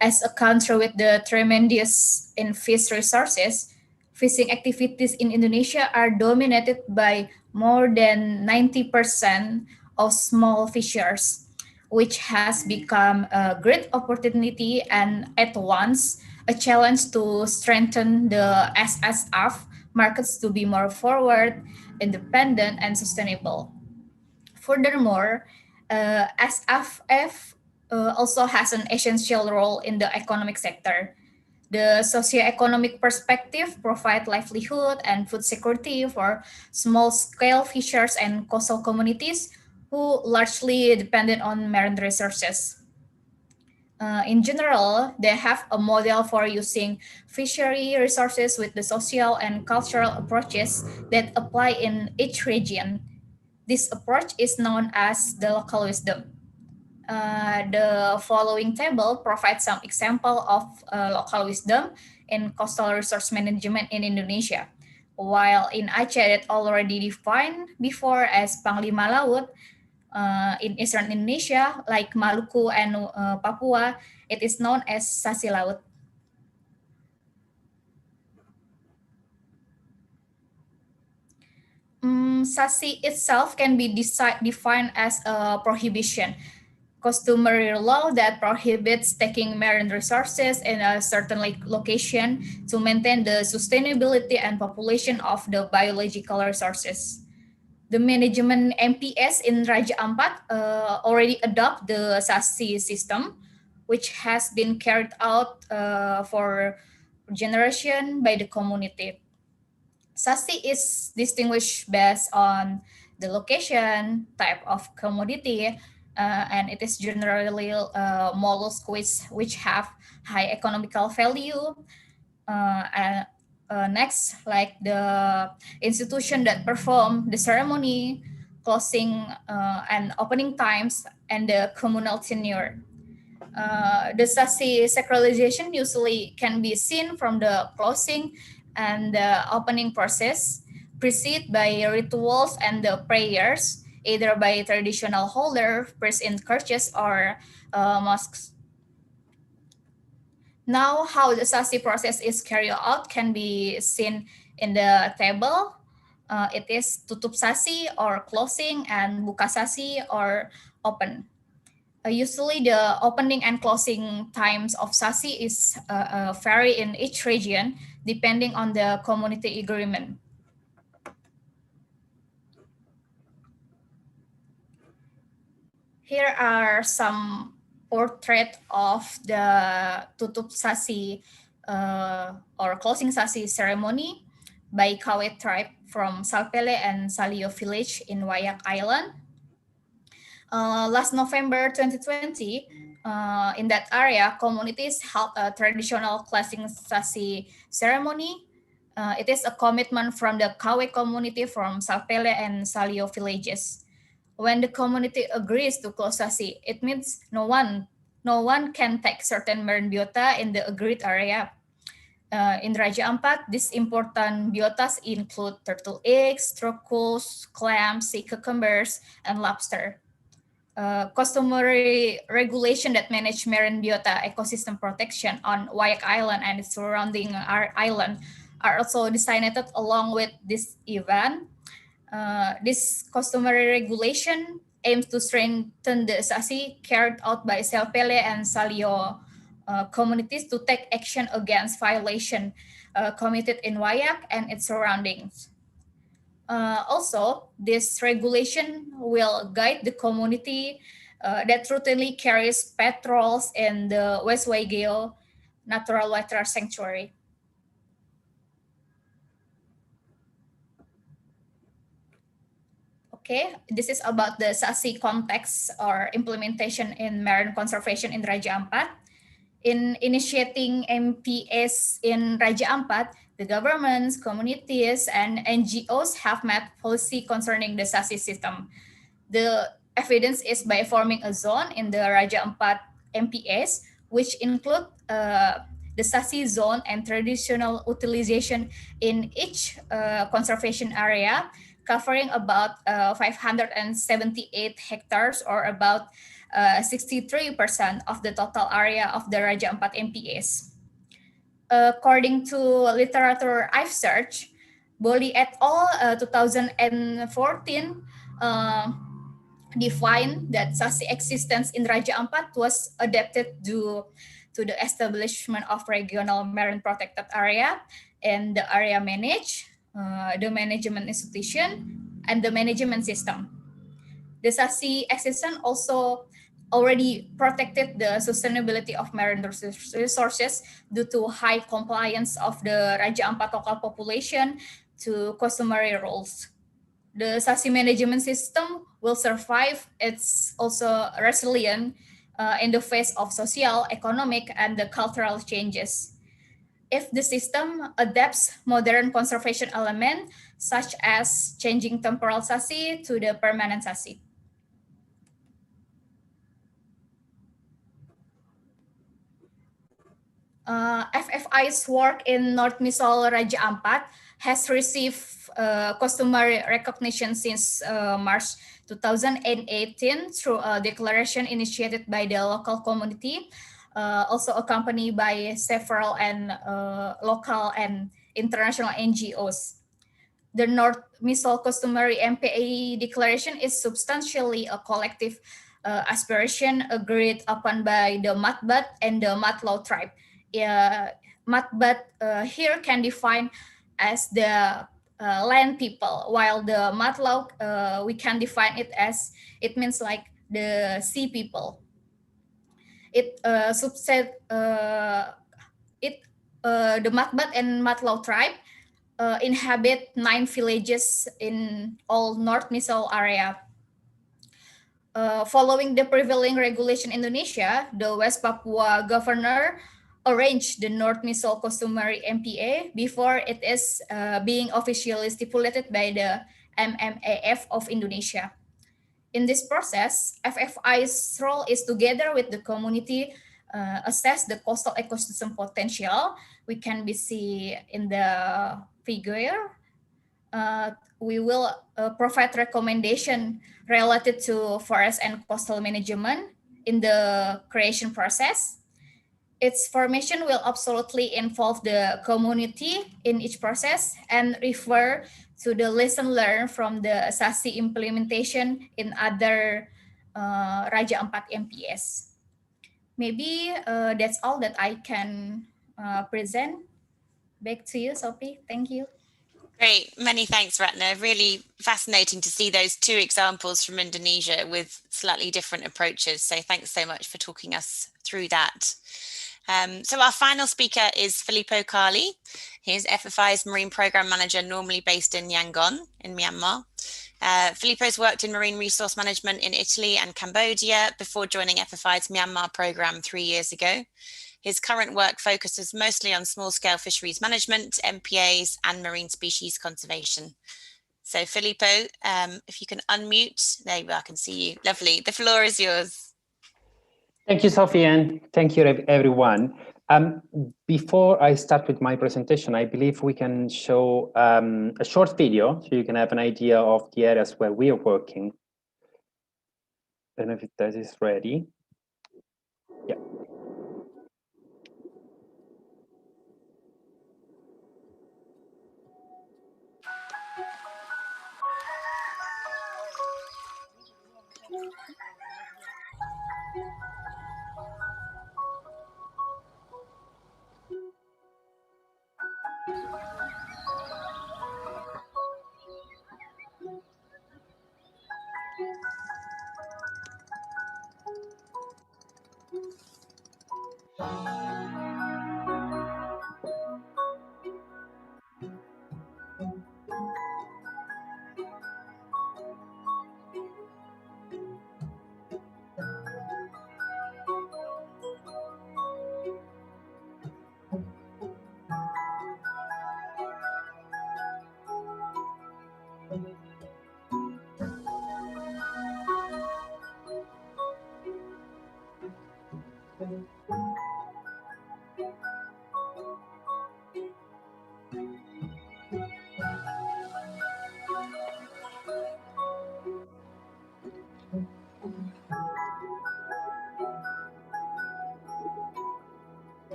As a country with the tremendous in fish resources, fishing activities in Indonesia are dominated by more than 90% of small fishers, which has become a great opportunity and at once a challenge to strengthen the SSF markets to be more forward, independent, and sustainable. Furthermore, SFF also has an essential role in the economic sector. The socio-economic perspective provide livelihood and food security for small-scale fishers and coastal communities who largely dependent on marine resources. In general, they have a model for using fishery resources with the social and cultural approaches that apply in each region. This approach is known as the local wisdom. The following table provides some example of local wisdom in coastal resource management in Indonesia. While in Aceh it already defined before as Panglima LAOT, in Eastern Indonesia, like Maluku and Papua, it is known as SASI LAOT. SASI itself can be defined as a prohibition, customary law that prohibits taking marine resources in a certain location to maintain the sustainability and population of the biological resources. The management MPAs in Raja Ampat already adopt the SASI system, which has been carried out for generation by the community. SASI is distinguished based on the location, type of commodity, and it is generally mollusks which have high economical value. Next, like the institution that perform the ceremony, closing and opening times, and the communal tenure. The SASI sacralization usually can be seen from the closing and the opening process, preceded by rituals and the prayers, either by traditional holder, priests in churches or mosques. Now, how the SASI process is carried out can be seen in the table. It is tutup SASI or closing and buka SASI or open. Usually the opening and closing times of SASI is vary in each region depending on the community agreement. Here are some portrait of the tutup SASI or closing SASI ceremony by Kawe tribe from Salpele and Salio village in Wayak Island. Last November 2020, in that area, communities held a traditional closing SASI ceremony. It is a commitment from the Kawe community from Salpele and Salio villages. When the community agrees to close SASI, it means no one can take certain marine biota in the agreed area. In Raja Ampat, these important biotas include turtle eggs, trochus, clams, sea cucumbers, and lobster. Customary regulation that manage marine biota ecosystem protection on Wayak Island and its surrounding island are also designated along with this event. This customary regulation aims to strengthen the SASI carried out by Salpele and Salio communities to take action against violation committed in Wayak and its surroundings. Also, this regulation will guide the community that routinely carries patrols in the West Waigeo Natural Water Sanctuary. Okay, this is about the SASI context or implementation in marine conservation in Raja Ampat. In initiating MPAs in Raja Ampat, the governments, communities, and NGOs have made policy concerning the SASI system. The evidence is by forming a zone in the Raja Ampat MPAs, which include the SASI zone and traditional utilization in each conservation area, covering about 578 hectares or about 63% of the total area of the Raja Ampat MPAs. According to literature I've searched, Boli et al. 2014 defined that SASI existence in Raja Ampat was adapted due to the establishment of regional marine protected area and the area managed, the management institution, and the management system. The SASI existence also already protected the sustainability of marine resources due to high compliance of the Raja Ampat local population to customary rules. The SASI management system will survive. It's also resilient in the face of social, economic, and the cultural changes. If the system adapts modern conservation elements, such as changing temporal SASI to the permanent SASI. FFI's work in North MISOOL Raja Ampat has received customary recognition since March 2018 through a declaration initiated by the local community, also accompanied by several local and international NGOs. The North MISOOL Customary MPA declaration is substantially a collective aspiration agreed upon by the MATBAT and the MATLAW tribe. MATBAT here can define as the land people, while the MATLAW we can define it as, it means like the sea people. It the MATBAT and MATLAW tribe inhabit 9 villages in all North MISOOL area. Following the prevailing regulation in Indonesia, the West Papua governor arranged the North MISOOL customary MPA before it is being officially stipulated by the MMAF of Indonesia. In this process, FFI's role is, together with the community, assess the coastal ecosystem potential. We can be seen in the figure. We will provide recommendation related to forest and coastal management in the creation process. Its formation will absolutely involve the community in each process and refer to the lesson learned from the SASI implementation in other Raja Ampat MPAs. Maybe that's all that I can present. Back to you, Sophie. Thank you. Great. Many thanks, Ratna. Really fascinating to see those two examples from Indonesia with slightly different approaches. So thanks so much for talking us through that. So our final speaker is Filippo Carli. He's FFI's Marine Program Manager, normally based in Yangon in Myanmar. Filippo's worked in marine resource management in Italy and Cambodia before joining FFI's Myanmar program 3 years ago. His current work focuses mostly on small-scale fisheries management, MPAs, and marine species conservation. So Filippo, if you can unmute, there you are, I can see you. Lovely. The floor is yours. Thank you, Sophie, and thank you, everyone. Before I start with my presentation, I believe we can show a short video so you can have an idea of the areas where we are working. I don't know if that is ready. Yeah.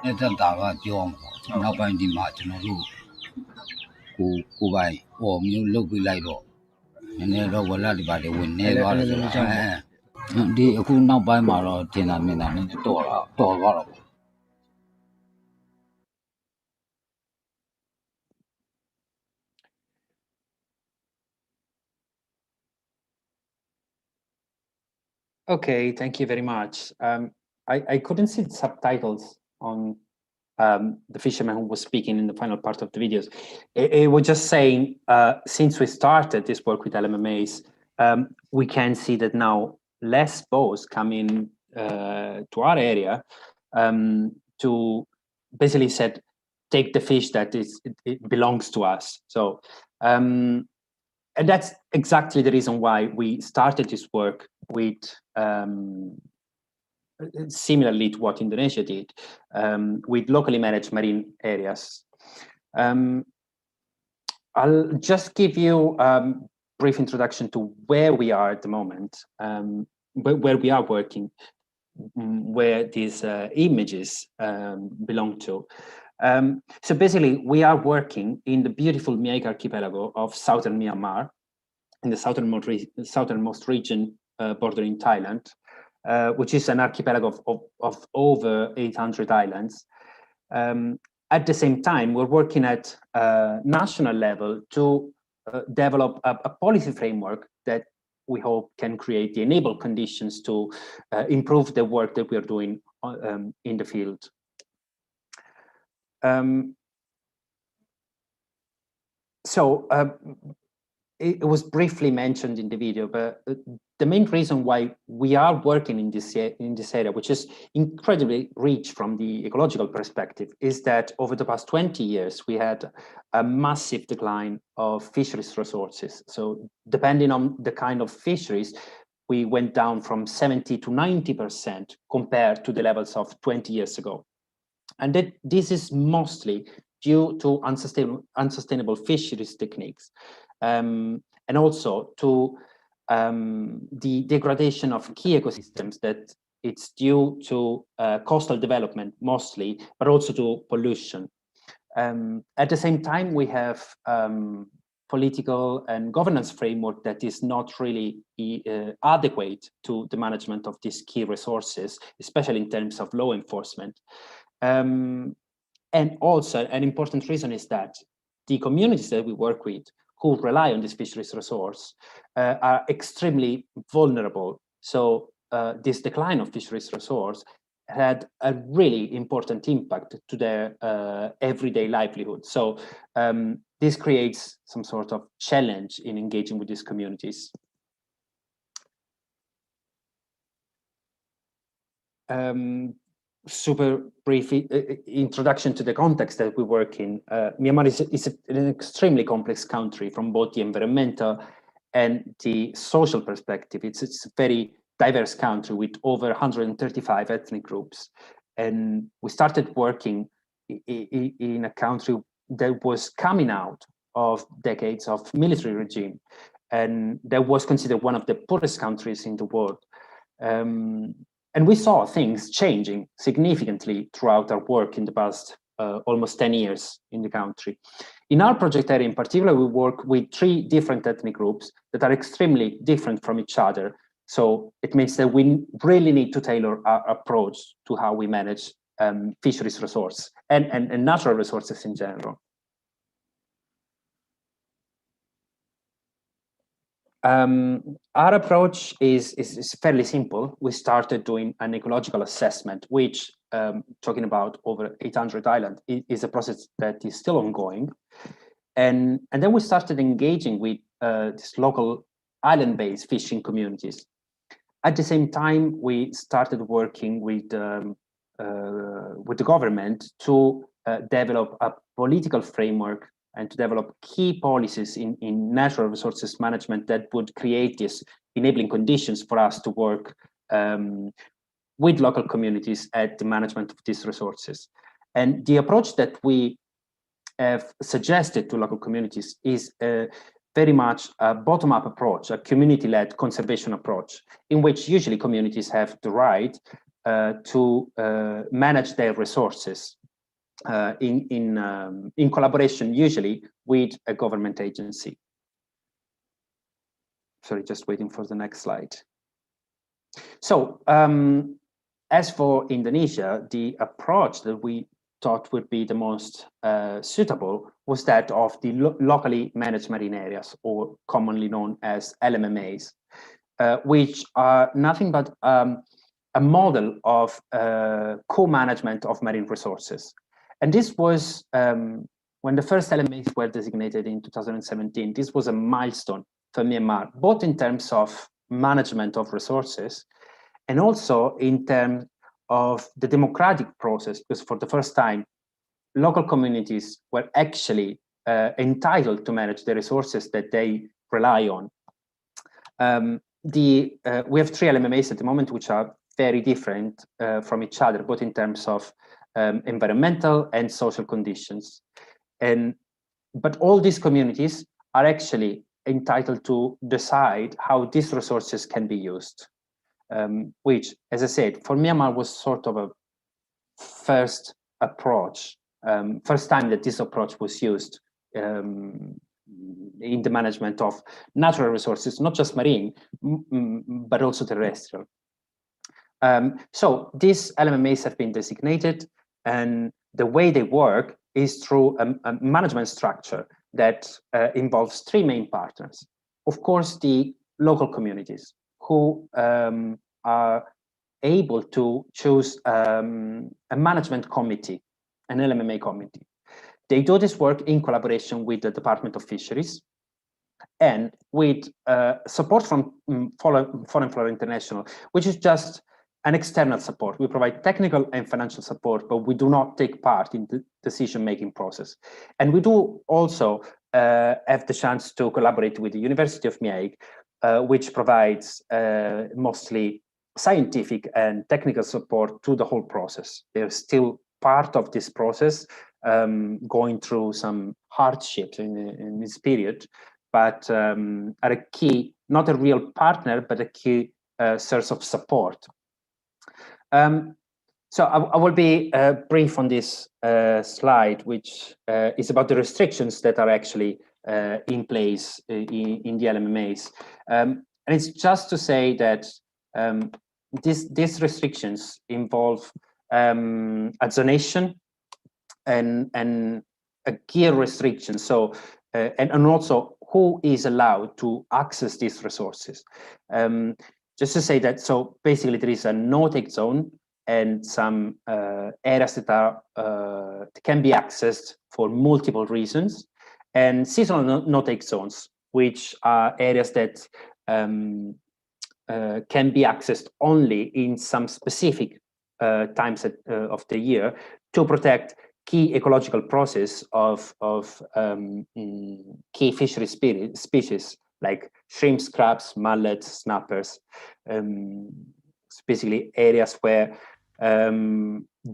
那这打个交往，老板的嘛，就那路，古外，我们有路回来了，那路过来的吧，就问那个了是吧？哎，你古老板嘛了，天南面南那多了，多了。Okay, thank you very much. I couldn't see the subtitles on the fisherman who was speaking in the final part of the videos. It was just saying, since we started this work with LMMAs, we can see that now less boats come in to our area to basically said, take the fish that it belongs to us. So, and that's exactly the reason why we started this work with similarly to what Indonesia did, with locally managed marine areas. I'll just give you a brief introduction to where we are at the moment, where we are working, where these images belong to. So basically, we are working in the beautiful Miaik archipelago of southern Myanmar, in the southernmost region bordering Thailand, which is an archipelago of over 800 islands. At the same time, we're working at national level to develop a policy framework that we hope can create the enable conditions to improve the work that we are doing in the field. It was briefly mentioned in the video, but the main reason why we are working in this area, which is incredibly rich from the ecological perspective, is that over the past 20 years, we had a massive decline of fisheries resources. So depending on the kind of fisheries, we went down from 70 to 90% compared to the levels of 20 years ago. And that this is mostly due to unsustainable fisheries techniques, and also to the degradation of key ecosystems that it's due to coastal development mostly, but also to pollution. At the same time, we have political and governance framework that is not really adequate to the management of these key resources, especially in terms of law enforcement. And also an important reason is that the communities that we work with who rely on this fisheries resource are extremely vulnerable. So this decline of fisheries resource had a really important impact to their everyday livelihood. So this creates some sort of challenge in engaging with these communities. Super brief introduction to the context that we work in. Myanmar is an extremely complex country from both the environmental and the social perspective. It's a very diverse country with over 135 ethnic groups. And we started working in a country that was coming out of decades of military regime, and that was considered one of the poorest countries in the world. And we saw things changing significantly throughout our work in the past almost 10 years in the country. In our project area in particular, we work with 3 different ethnic groups that are extremely different from each other. So it means that we really need to tailor our approach to how we manage fisheries resource and natural resources in general. Our approach is fairly simple. We started doing an ecological assessment, which, talking about over 800 islands, is a process that is still ongoing. And then we started engaging with these local island-based fishing communities. At the same time, we started working with the government to develop a political framework and to develop key policies in natural resources management that would create these enabling conditions for us to work with local communities at the management of these resources. And the approach that we have suggested to local communities is very much a bottom-up approach, a community-led conservation approach, in which usually communities have the right to manage their resources in collaboration, usually with a government agency. Sorry, just waiting for the next slide. So, as for Indonesia, the approach that we thought would be the most suitable was that of the locally managed marine areas, or commonly known as LMMAs, which are nothing but a model of co-management of marine resources. And this was, when the first LMMAs were designated in 2017, this was a milestone for Myanmar, both in terms of management of resources and also in terms of the democratic process, because for the first time, local communities were actually entitled to manage the resources that they rely on. We have 3 LMMAs at the moment, which are very different from each other, both in terms of environmental and social conditions. But all these communities are actually entitled to decide how these resources can be used, which, as I said, for Myanmar was sort of a first approach, first time that this approach was used in the management of natural resources, not just marine, but also terrestrial. So these LMMAs have been designated, and the way they work is through a management structure that involves 3 main partners. Of course, the local communities, who are able to choose a management committee, an LMMA committee. They do this work in collaboration with the Department of Fisheries and with support from Foreign Flora International, which is just an external support. We provide technical and financial support, but we do not take part in the decision-making process. And we do also have the chance to collaborate with the University of Miami, which provides mostly scientific and technical support to the whole process. They're still part of this process, going through some hardships in this period, but are a key, not a real partner, but a key source of support. So I will be brief on this slide, which is about the restrictions that are actually in place in the LMMAs. And it's just to say that these restrictions involve a zonation and a gear restriction. So and also who is allowed to access these resources. Just to say that, so basically there is a no-take zone and some areas that are can be accessed for multiple reasons, and seasonal no-take zones, which are areas that can be accessed only in some specific times of the year to protect key ecological process of key fishery species like shrimps, crabs, mullets, snappers. It's basically areas where,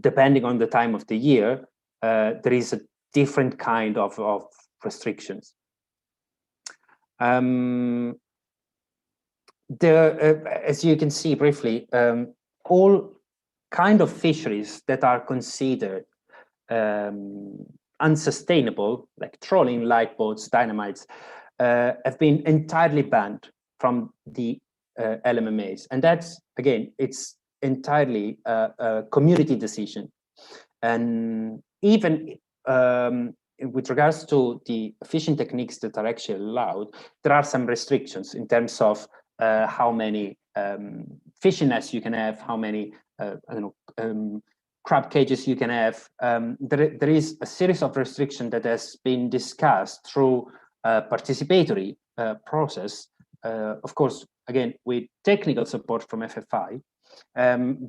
depending on the time of the year, there is a different kind of restrictions. As you can see briefly, all kind of fisheries that are considered unsustainable, like trolling, light boats, dynamites, have been entirely banned from the LMMAs. And that's, again, it's entirely a community decision. And even with regards to the fishing techniques that are actually allowed, there are some restrictions in terms of how many fishing nets you can have, how many crab cages you can have. There is a series of restrictions that has been discussed through a participatory process, of course, again, with technical support from FFI.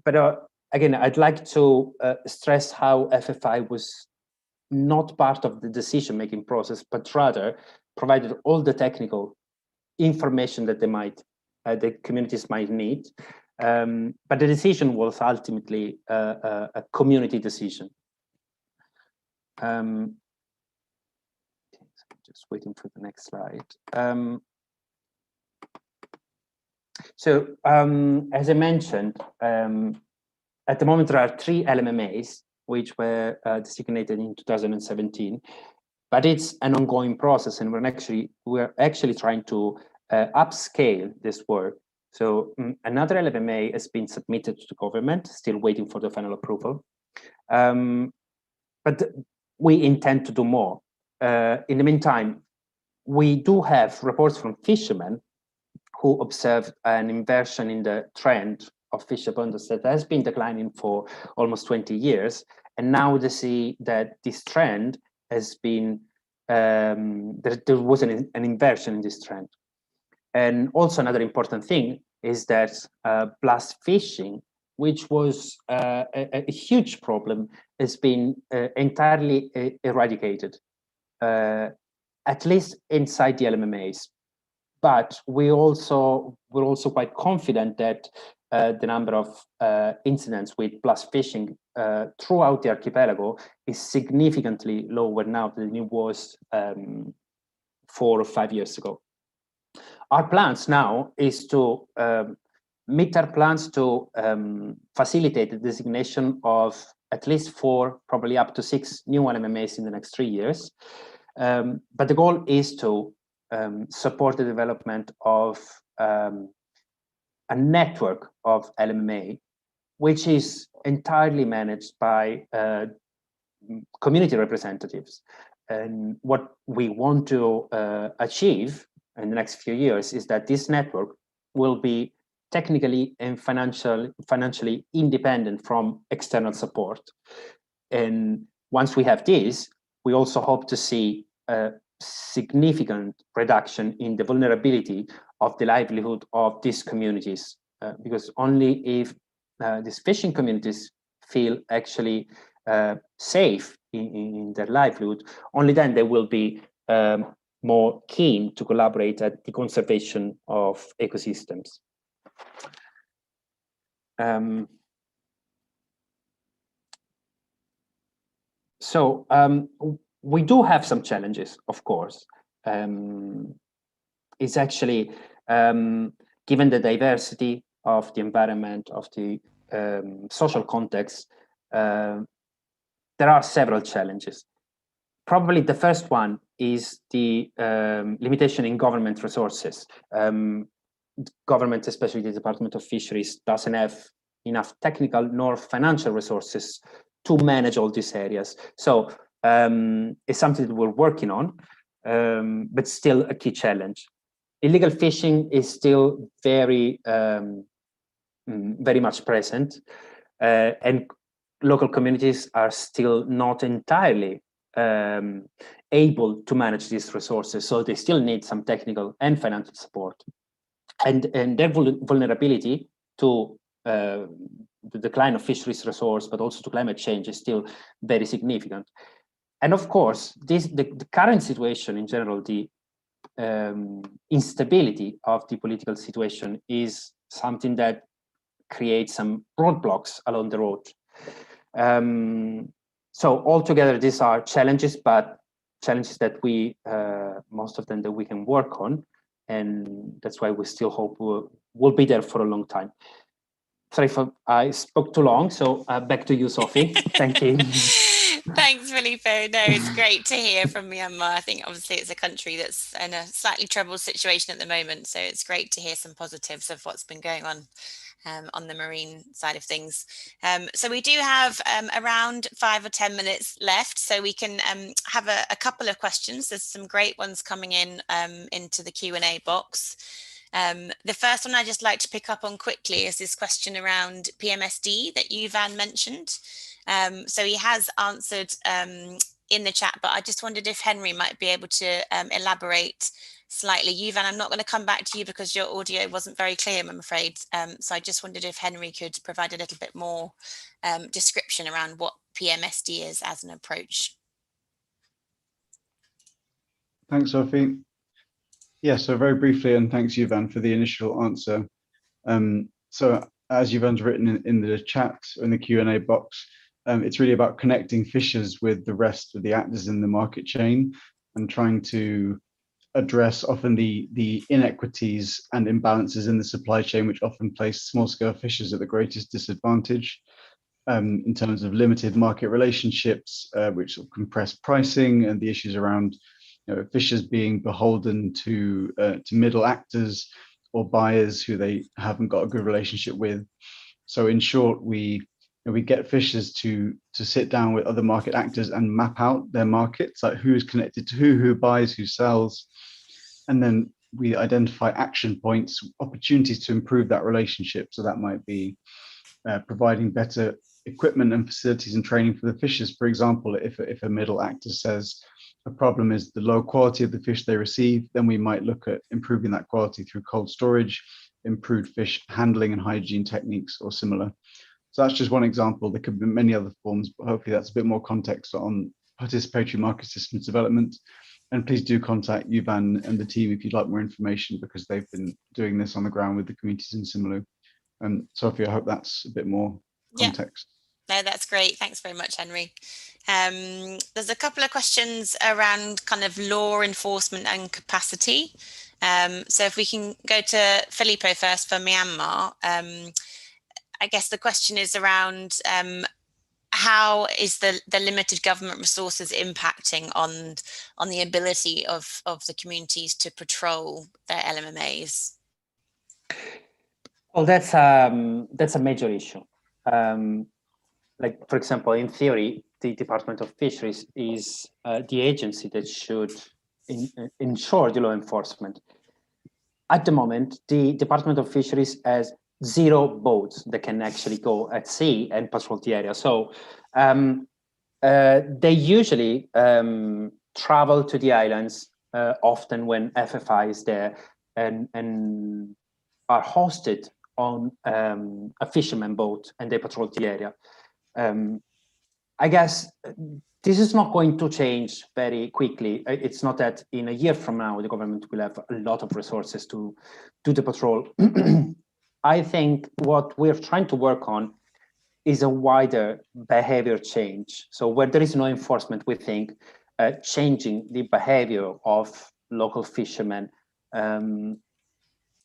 But again, I'd like to stress how FFI was not part of the decision-making process, but rather provided all the technical information that they might, the communities might need. But the decision was ultimately a community decision. Just waiting for the next slide. As I mentioned, at the moment there are 3 LMMAs which were designated in 2017, but it's an ongoing process, and we're actually trying to upscale this work. So another LMMA has been submitted to the government, still waiting for the final approval. But we intend to do more. In the meantime, we do have reports from fishermen who observed an inversion in the trend of fish abundance that has been declining for almost 20 years. And now they see that this trend has been, there was an inversion in this trend. And also another important thing is that blast fishing, which was a huge problem, has been entirely eradicated, at least inside the LMMAs. But we're also quite confident that the number of incidents with blast fishing throughout the archipelago is significantly lower now than it was 4 or 5 years ago. Our plans now is to meet our plans to facilitate the designation of at least 4, probably up to 6 new LMMAs in the next 3 years. But the goal is to support the development of a network of LMMA, which is entirely managed by community representatives. And what we want to achieve in the next few years is that this network will be technically and financially independent from external support. And once we have this, we also hope to see a significant reduction in the vulnerability of the livelihood of these communities, because only if these fishing communities feel actually safe in their livelihood, only then they will be more keen to collaborate at the conservation of ecosystems. We do have some challenges, of course. It's actually, given the diversity of the environment, of the social context, there are several challenges. Probably the first one is the limitation in government resources. Government, especially the Department of Fisheries, doesn't have enough technical nor financial resources to manage all these areas. So it's something that we're working on, but still a key challenge. Illegal fishing is still very much present, and local communities are still not entirely able to manage these resources, so they still need some technical and financial support. And their vulnerability to the decline of fisheries resource, but also to climate change, is still very significant. And of course, the current situation in general, the instability of the political situation, is something that creates some roadblocks along the road. So altogether, these are challenges, but challenges that we, most of them that we can work on, and that's why we still hope we'll be there for a long time. Sorry if I spoke too long, so back to you, Sophie. Thank you. Thanks, Filippo. No, it's great to hear from Myanmar. I think obviously it's a country that's in a slightly troubled situation at the moment, so it's great to hear some positives of what's been going on on the marine side of things. So we do have around 5 or 10 minutes left, so we can have a couple of questions. There's some great ones coming in into the Q&A box. The first one I'd just like to pick up on quickly is this question around PMSD that Yuvan mentioned. So he has answered in the chat, but I just wondered if Henry might be able to elaborate slightly. Yuvan, I'm not going to come back to you because your audio wasn't very clear, I'm afraid. So I just wondered if Henry could provide a little bit more description around what PMSD is as an approach. Thanks, Sophie. Yeah, so very briefly, and thanks, Yuvan, for the initial answer. So as Yuvan's written in the chat, in the Q&A box, it's really about connecting fishers with the rest of the actors in the market chain and trying to address often the inequities and imbalances in the supply chain, which often place small-scale fishers at the greatest disadvantage in terms of limited market relationships, which will compress pricing, and the issues around fishers being beholden to middle actors or buyers who they haven't got a good relationship with. So in short, we get fishers to sit down with other market actors and map out their markets, like who is connected to who buys, who sells, and then we identify action points, opportunities to improve that relationship. So that might be providing better equipment and facilities and training for the fishers. For example, if a middle actor says a problem is the low quality of the fish they receive, then we might look at improving that quality through cold storage, improved fish handling and hygiene techniques or similar. So that's just one example. There could be many other forms, but hopefully that's a bit more context on participatory market systems development. And please do contact Yuvan and the team if you'd like more information, because they've been doing this on the ground with the communities in Simalu. And Sophie, I hope that's a bit more context. Yeah. No, that's great. Thanks very much, Henry. There's a couple of questions around kind of law enforcement and capacity. So if we can go to Filippo first for Myanmar. I guess the question is around how is the limited government resources impacting on the ability of the communities to patrol their LMMAs? Well, that's a major issue. Like, for example, in theory, the Department of Fisheries is the agency that should ensure the law enforcement. At the moment, the Department of Fisheries has 0 boats that can actually go at sea and patrol the area. So they usually travel to the islands often when FFI is there and are hosted on a fisherman boat, and they patrol the area. I guess this is not going to change very quickly. It's not that in a year from now, the government will have a lot of resources to do the patrol. I think what we're trying to work on is a wider behavior change. So where there is no enforcement, we think changing the behavior of local fishermen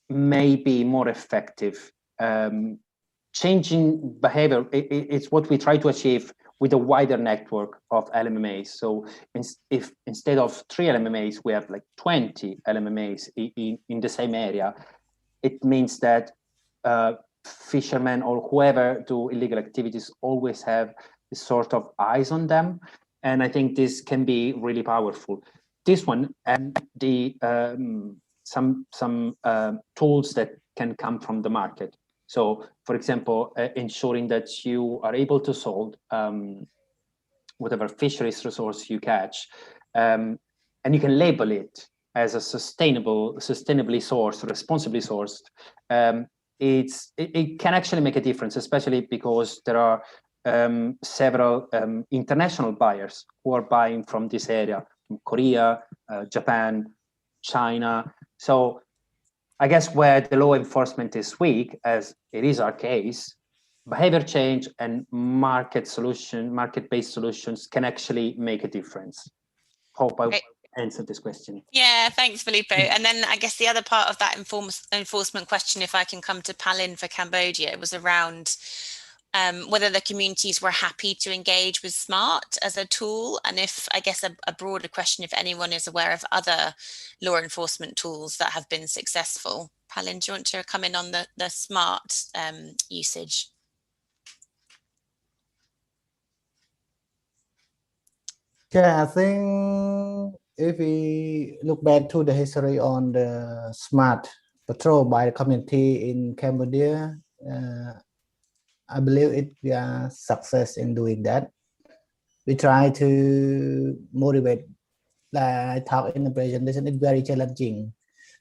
may be more effective. Changing behavior, it's what we try to achieve with a wider network of LMMAs. So if instead of 3 LMMAs, we have like 20 LMMAs in the same area, it means that fishermen or whoever do illegal activities always have this sort of eyes on them. And I think this can be really powerful. This one and the some tools that can come from the market. So, for example, ensuring that you are able to sold whatever fisheries resource you catch, and you can label it as a sustainably sourced, responsibly sourced. It can actually make a difference, especially because there are several international buyers who are buying from this area, from Korea, Japan, China. So I guess where the law enforcement is weak, as it is our case, behavior change and market-based solutions can actually make a difference. Hope I answered this question. Yeah, thanks, Filippo. And then I guess the other part of that enforcement question, if I can come to Palin for Cambodia, was around whether the communities were happy to engage with SMART as a tool, and if, I guess, a broader question, if anyone is aware of other law enforcement tools that have been successful. Palin, do you want to come in on the SMART usage? Yeah, I think if we look back to the history on the SMART patrol by the community in Cambodia, I believe we are success in doing that. We try to motivate. I talk in the presentation. It's very challenging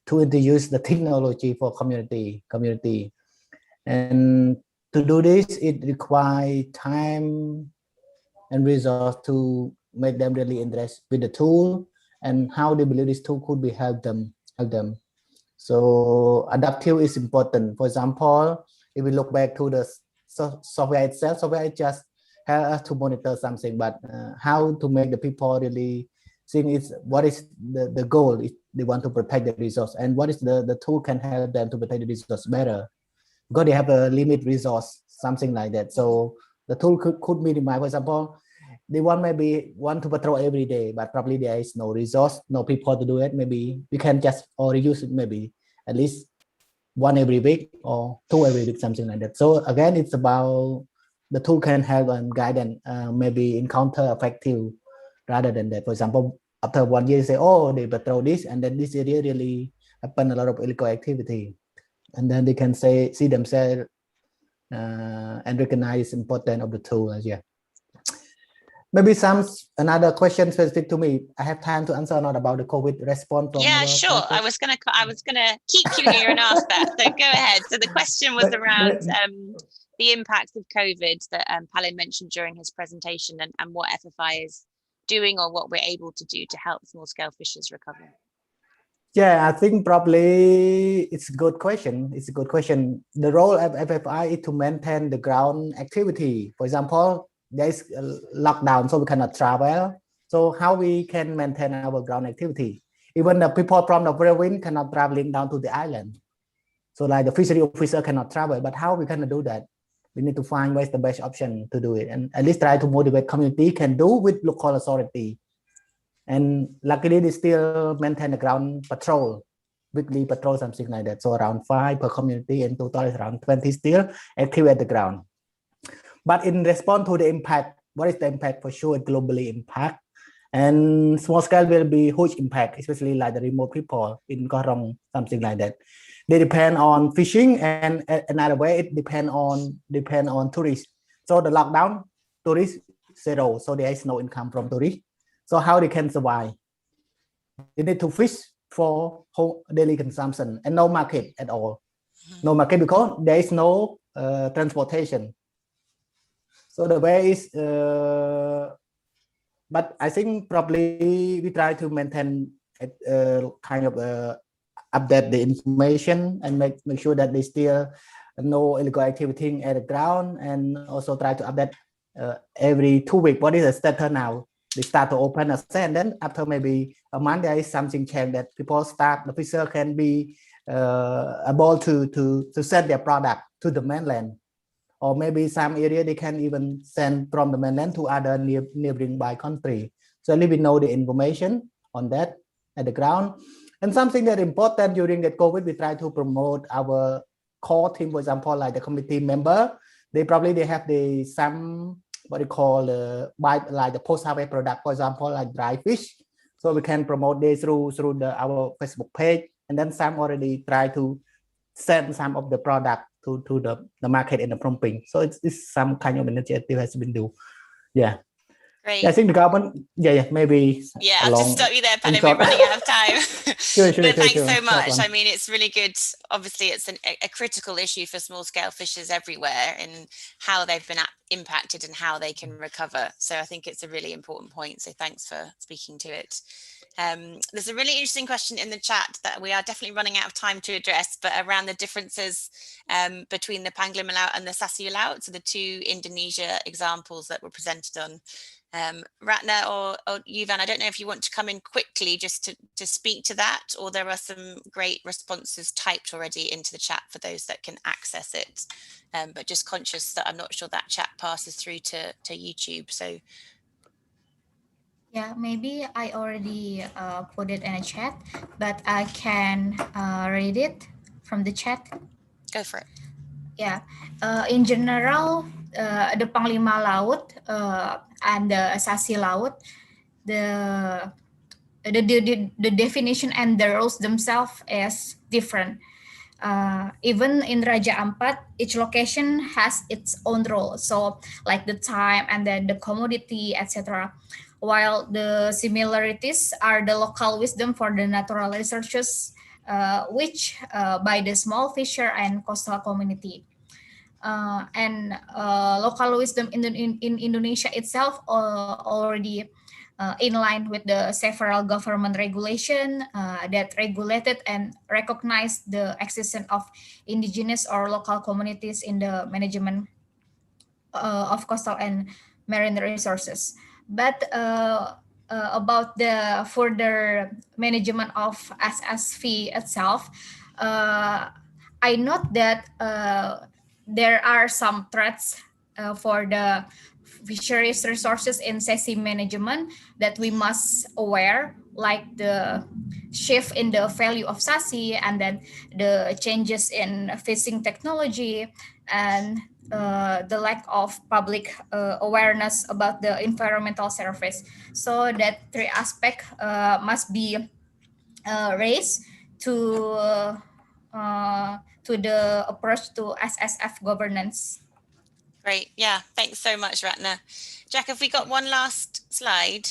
to introduce the technology for community, and to do this, it requires time and resource to make them really interested with the tool and how they believe this tool could be help them. So adaptive is important. For example, if we look back to the software itself, software just help us to monitor something, but how to make the people really think is what is the goal is they want to protect the resource, and what is the tool can help them to protect the resource better, because they have a limit resource, something like that. So the tool could minimize. For example, they maybe want to patrol every day, but probably there is no resource, no people to do it. Maybe we can just or reuse it maybe at least 1 every week or 2 every week, something like that. So again, it's about the tool can help and guide and maybe encounter effective rather than that. For example, after 1 year, you say, oh, they patrol this, and then this area really happen a lot of illegal activity, and then they can see themselves and recognize importance of the tool. Yeah. Maybe another question specific to me. I have time to answer or not about the COVID response from yeah, sure. I was gonna keep you here and ask that. So go ahead. So the question was around the impacts of COVID that Palin mentioned during his presentation, and what FFI is doing or what we're able to do to help small-scale fishers recover. Yeah, I think probably it's a good question. It's a good question. The role of FFI is to maintain the ground activity. For example, there is a lockdown, so we cannot travel. So how we can maintain our ground activity? Even the people from the province cannot traveling down to the island. So like the fishery officer cannot travel, but how we can do that? We need to find what's the best option to do it, and at least try to motivate community can do with local authority. And luckily they still maintain the ground patrol, weekly patrol, something like that. So around 5 per community, and total is around 20 still active at the ground. But in response to the impact, what is the impact? For sure, globally impact, and small scale will be huge impact, especially like the remote people in Korong, something like that. They depend on fishing, and another way it depend on tourists. So the lockdown, tourists zero, so there is no income from tourists. So how they can survive? They need to fish for daily consumption, and no market at all. No market because there is no transportation. So the way is, but I think probably we try to maintain kind of update the information and make sure that they still know illegal activity at the ground, and also try to update every 2 weeks. What is the status now? They start to open a set, and then after maybe a month there is something change that people start, the fisher can be able to send their product to the mainland, or maybe some area they can even send from the mainland to other neighboring by country. So we know the information on that at the ground. And something that important during the COVID, we try to promote our core team. For example, like the committee member, they have some what we call like the post-harvest product, for example, like dry fish. So we can promote this through our Facebook page, and then some already try to send some of the product to the market in the Phnom Penh. So it's some kind of initiative has been done. Yeah. Great. Yeah, I think the government, maybe. Yeah, I'll just stop you there, Palin. We're running out of time. Sure, but thanks so much. I mean, it's really good. Obviously, it's a critical issue for small-scale fishers everywhere in how they've been impacted and how they can recover. So I think it's a really important point. So thanks for speaking to it. There's a really interesting question in the chat that we are definitely running out of time to address, but around the differences between the PANGLIMA LAOT and the SASI LAOT, so the 2 Indonesia examples that were presented on. Ratna or Yuvan, I don't know if you want to come in quickly just to speak to that, or there are some great responses typed already into the chat for those that can access it. But just conscious that I'm not sure that chat passes through to YouTube. So yeah, maybe I already put it in a chat, but I can read it from the chat. Go for it. Yeah, in general, the Panglima LAOT and the SASI LAOT, the definition and the rules themselves is different. Even in Raja Ampat, each location has its own role. So like the time and then the commodity, etc. While the similarities are the local wisdom for the natural resources, which by the small fisher and coastal community. And local wisdom in Indonesia itself already in line with the several government regulation that regulated and recognized the existence of indigenous or local communities in the management of coastal and marine resources. But about the further management of SSV itself, I note that there are some threats for the fisheries resources in SASI management that we must aware, like the shift in the value of SASI and then the changes in fishing technology and the lack of public awareness about the environmental service. So that three aspects must be raised to the approach to SSF governance. Great. Yeah, thanks so much, Ratna. Jack, have we got one last slide?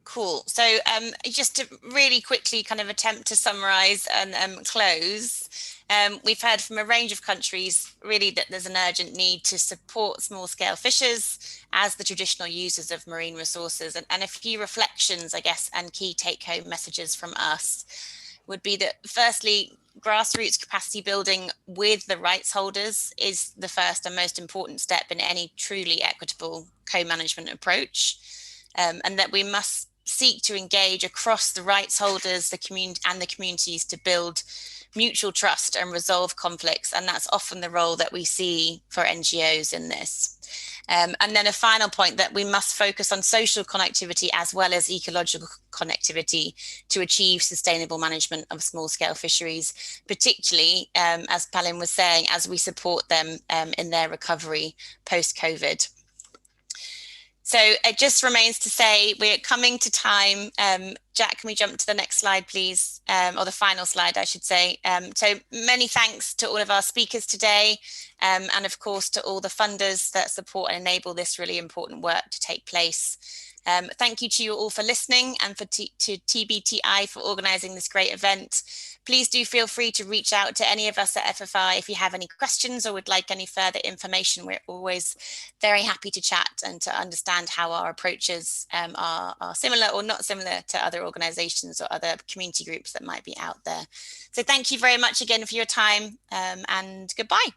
Cool. So just to really quickly kind of attempt to summarize and close, we've heard from a range of countries really that there's an urgent need to support small scale fishers as the traditional users of marine resources. And a few reflections, I guess, and key take home messages from us would be that firstly, grassroots capacity building with the rights holders is the first and most important step in any truly equitable co-management approach, and that we must seek to engage across the rights holders, the community and the communities to build mutual trust and resolve conflicts. And that's often the role that we see for NGOs in this. And then a final point that we must focus on social connectivity as well as ecological connectivity to achieve sustainable management of small scale fisheries, particularly, as Palin was saying, as we support them in their recovery post-COVID. So it just remains to say we're coming to time. Jack, can we jump to the next slide, please? Or the final slide, I should say. So many thanks to all of our speakers today, and of course to all the funders that support and enable this really important work to take place. Thank you to you all for listening and to TBTI for organising this great event. Please do feel free to reach out to any of us at FFI if you have any questions or would like any further information. We're always very happy to chat and to understand how our approaches are similar or not similar to other organisations or other community groups that might be out there. So thank you very much again for your time and goodbye.